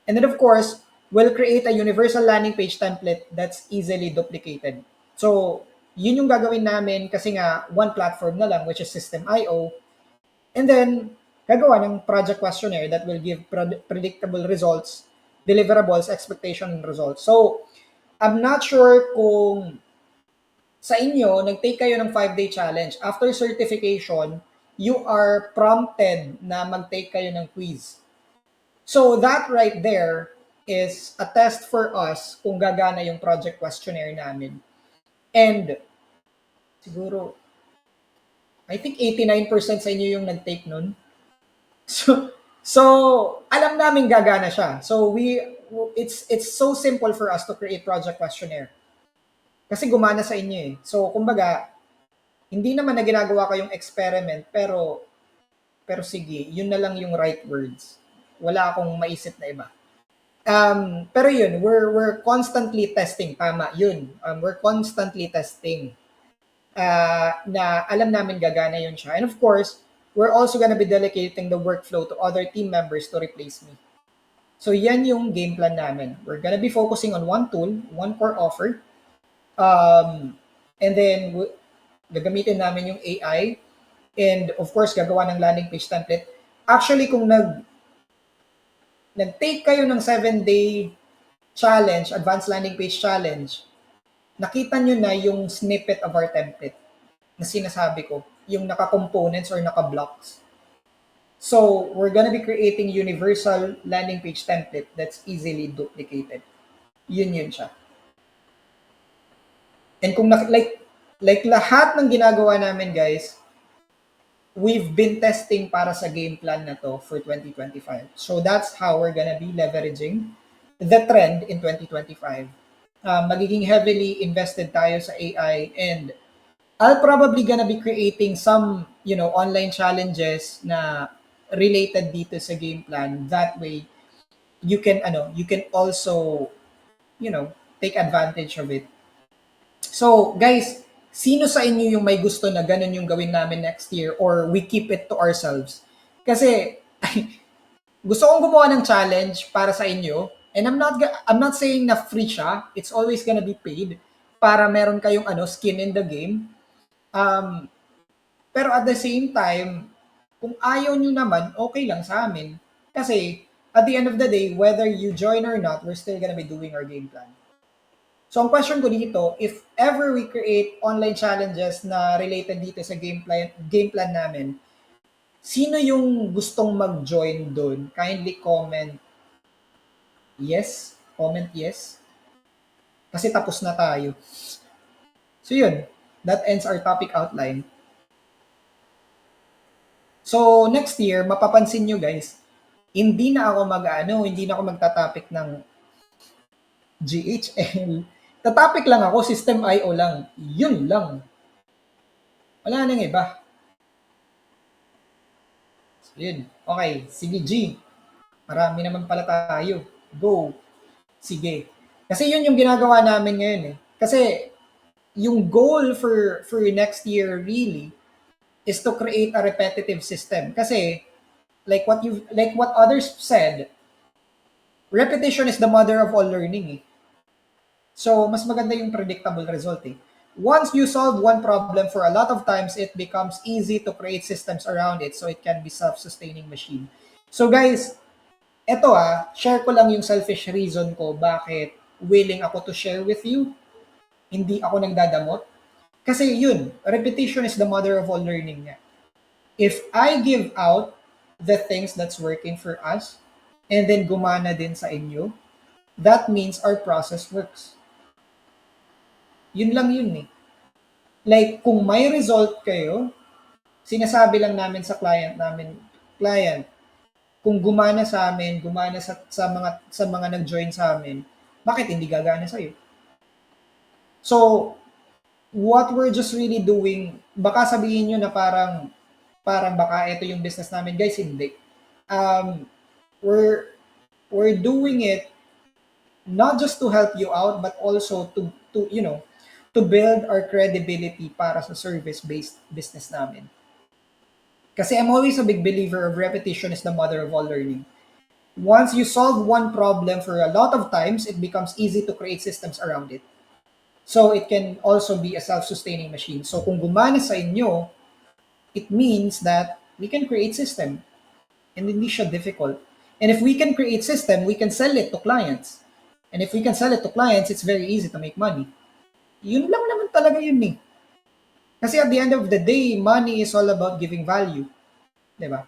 And then of course, we'll create a universal landing page template that's easily duplicated. So, yun yung gagawin namin kasi nga one platform na lang, which is System.io. And then, gagawa ng project questionnaire that will give predictable results, deliverables, expectation, and results. So, I'm not sure kung sa inyo, nag-take kayo ng 5-day challenge. After certification, you are prompted na mag-take kayo ng quiz. So that right there is a test for us kung gagana yung project questionnaire namin. And siguro, I think 89% sa inyo yung nag-take nun. So alam namin gagana siya. So it's so simple for us to create project questionnaire. Kasi gumana sa inyo eh. So kumbaga, hindi naman na ginagawa kayong experiment, pero sige, yun na lang yung right words. Wala akong maisip na iba. Pero yun, we're constantly testing. Tama, yun. We're constantly testing na alam namin gagana yun siya. And of course, we're also gonna be delegating the workflow to other team members to replace me. So yan yung game plan namin. We're gonna be focusing on one tool, one core offer. And then, gagamitin namin yung AI. And of course, gagawa ng landing page template. Actually, kung nag-take kayo ng 7-day challenge, advanced landing page challenge, nakita nyo na yung snippet of our template na sinasabi ko, yung naka-components or naka-blocks. So, we're gonna be creating universal landing page template that's easily duplicated. Yun siya. And kung like lahat ng ginagawa namin, guys, we've been testing para sa game plan na to for 2025. So that's how we're gonna be leveraging the trend in 2025. Magiging heavily invested tayo sa AI, and I'll probably gonna be creating some, online challenges na related dito sa game plan. That way, you can also, take advantage of it. So, guys, sino sa inyo yung may gusto na ganun yung gawin namin next year, or we keep it to ourselves? Kasi gusto kong gumawa ng challenge para sa inyo, and I'm not saying na free siya. It's always gonna be paid para meron kayong skin in the game. Pero at the same time, kung ayaw nyo naman, okay lang sa amin. Kasi at the end of the day, whether you join or not, we're still gonna be doing our game plan. So ang question ko dito, if ever we create online challenges na related dito sa game plan namin, sino yung gustong mag-join doon? Kindly comment yes. Comment yes. Kasi tapos na tayo. So yun, that ends our topic outline. So, next year, mapapansin nyo guys, hindi na ako hindi na ako magta-topic ng GHL. Tatopic lang ako, System IO lang. Yun lang. Wala nang iba. So, yun. Okay, sige G. Marami naman pala tayo. Go. Sige. Kasi yun yung ginagawa namin ngayon eh. Kasi yung goal for next year really is to create a repetitive system. Kasi like what others said, repetition is the mother of all learning eh. So, mas maganda yung predictable result eh. Once you solve one problem for a lot of times, it becomes easy to create systems around it so it can be self-sustaining machine. So guys, eto share ko lang yung selfish reason ko bakit willing ako to share with you. Hindi ako nagdadamot. Kasi yun, repetition is the mother of all learning niya. If I give out the things that's working for us, and then gumana din sa inyo, that means our process works. Yun lang yun eh. Like, kung may result kayo, sinasabi lang namin sa client, kung gumana sa amin, gumana sa mga nag-join sa amin, bakit hindi gagana sa iyo? So, what we're just really doing, baka sabihin niyo na parang baka ito yung business namin, guys, hindi. We're doing it not just to help you out but also to build our credibility para sa service-based business namin. Kasi I'm always a big believer of repetition is the mother of all learning. Once you solve one problem for a lot of times, it becomes easy to create systems around it. So it can also be a self-sustaining machine. So kung gumana sa inyo, it means that we can create system. And hindi siya difficult. And if we can create system, we can sell it to clients. And if we can sell it to clients, it's very easy to make money. Yun lang naman talaga yun eh. Kasi at the end of the day, money is all about giving value. Diba?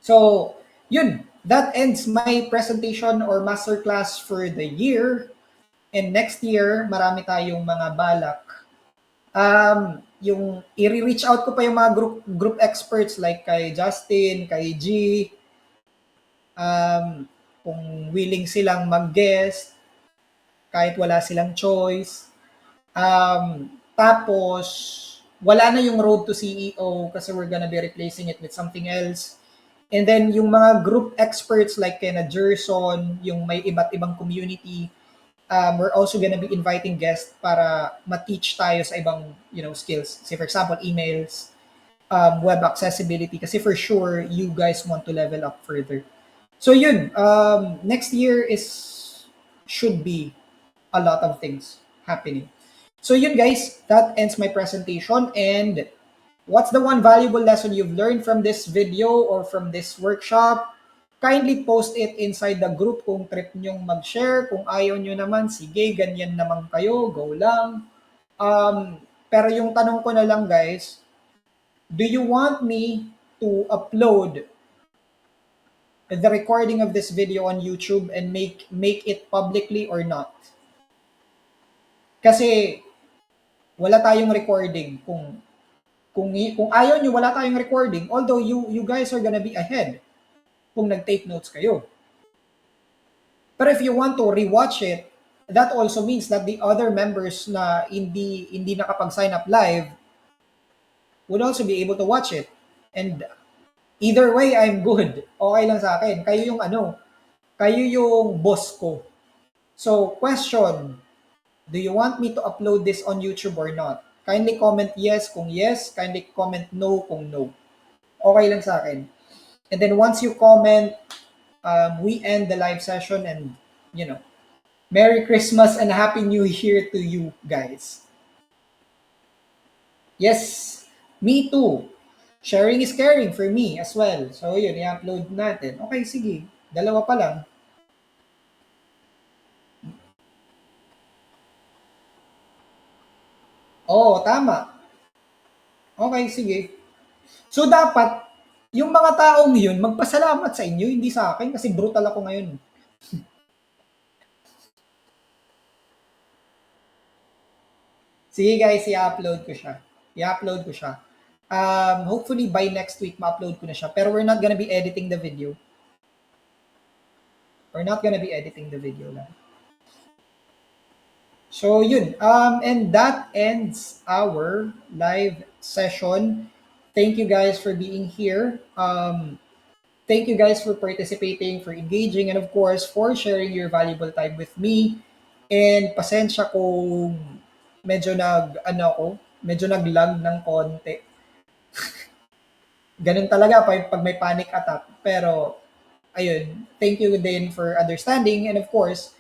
So, yun. That ends my presentation or masterclass for the year. And next year, marami tayong mga balak. Yung i-reach out ko pa yung mga group experts like kay Justin, kay G, kung willing silang mag-guest, kahit wala silang choice. Tapos, wala na yung road to CEO kasi we're gonna be replacing it with something else. And then, yung mga group experts like kina Gerson, yung may iba't ibang community, we're also gonna be inviting guests para ma-teach tayo sa ibang, skills. Say, for example, emails, web accessibility, kasi for sure, you guys want to level up further. So yun, next year should be a lot of things happening. So yun guys, that ends my presentation. And what's the one valuable lesson you've learned from this video or from this workshop? Kindly post it inside the group kung trip nyong mag-share. Kung ayaw nyo naman, sige, ganyan naman kayo, go lang. Pero yung tanong ko na lang guys, do you want me to upload the recording of this video on YouTube and make it publicly or not? Kasi wala tayong recording. Kung ayaw nyo, wala tayong recording. Although you guys are gonna be ahead kung nag-take notes kayo. But if you want to rewatch it, that also means that the other members na hindi nakapag-sign up live would also be able to watch it. And either way, I'm good. Okay lang sa akin. Kayo yung boss ko. So, question, do you want me to upload this on YouTube or not? Kindly comment yes kung yes, kindly comment no kung no. Okay lang sa akin. And then once you comment, we end the live session and, Merry Christmas and Happy New Year to you guys. Yes, me too. Sharing is caring for me as well. So yun, i-upload natin. Okay, sige. Dalawa pa lang. Oo, tama. Okay, sige. So dapat, yung mga taong yun, magpasalamat sa inyo, hindi sa akin kasi brutal ako ngayon. Sige guys, i-upload ko siya. Hopefully by next week, ma-upload ko na siya. Pero we're not gonna be editing the video. We're not gonna be editing the video lang. So yun, and that ends our live session. Thank you guys for being here. Thank you guys for participating, for engaging, and of course, for sharing your valuable time with me. And pasensya kung medyo nag-lag ng konti. Ganun talaga pag may panic attack. Pero, ayun, thank you din for understanding. And of course,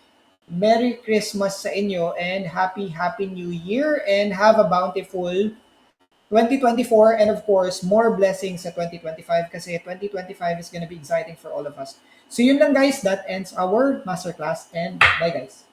Merry Christmas sa inyo and Happy New Year and have a bountiful 2024 and of course, more blessings sa 2025 kasi 2025 is gonna be exciting for all of us. So yun lang guys, that ends our masterclass and bye guys.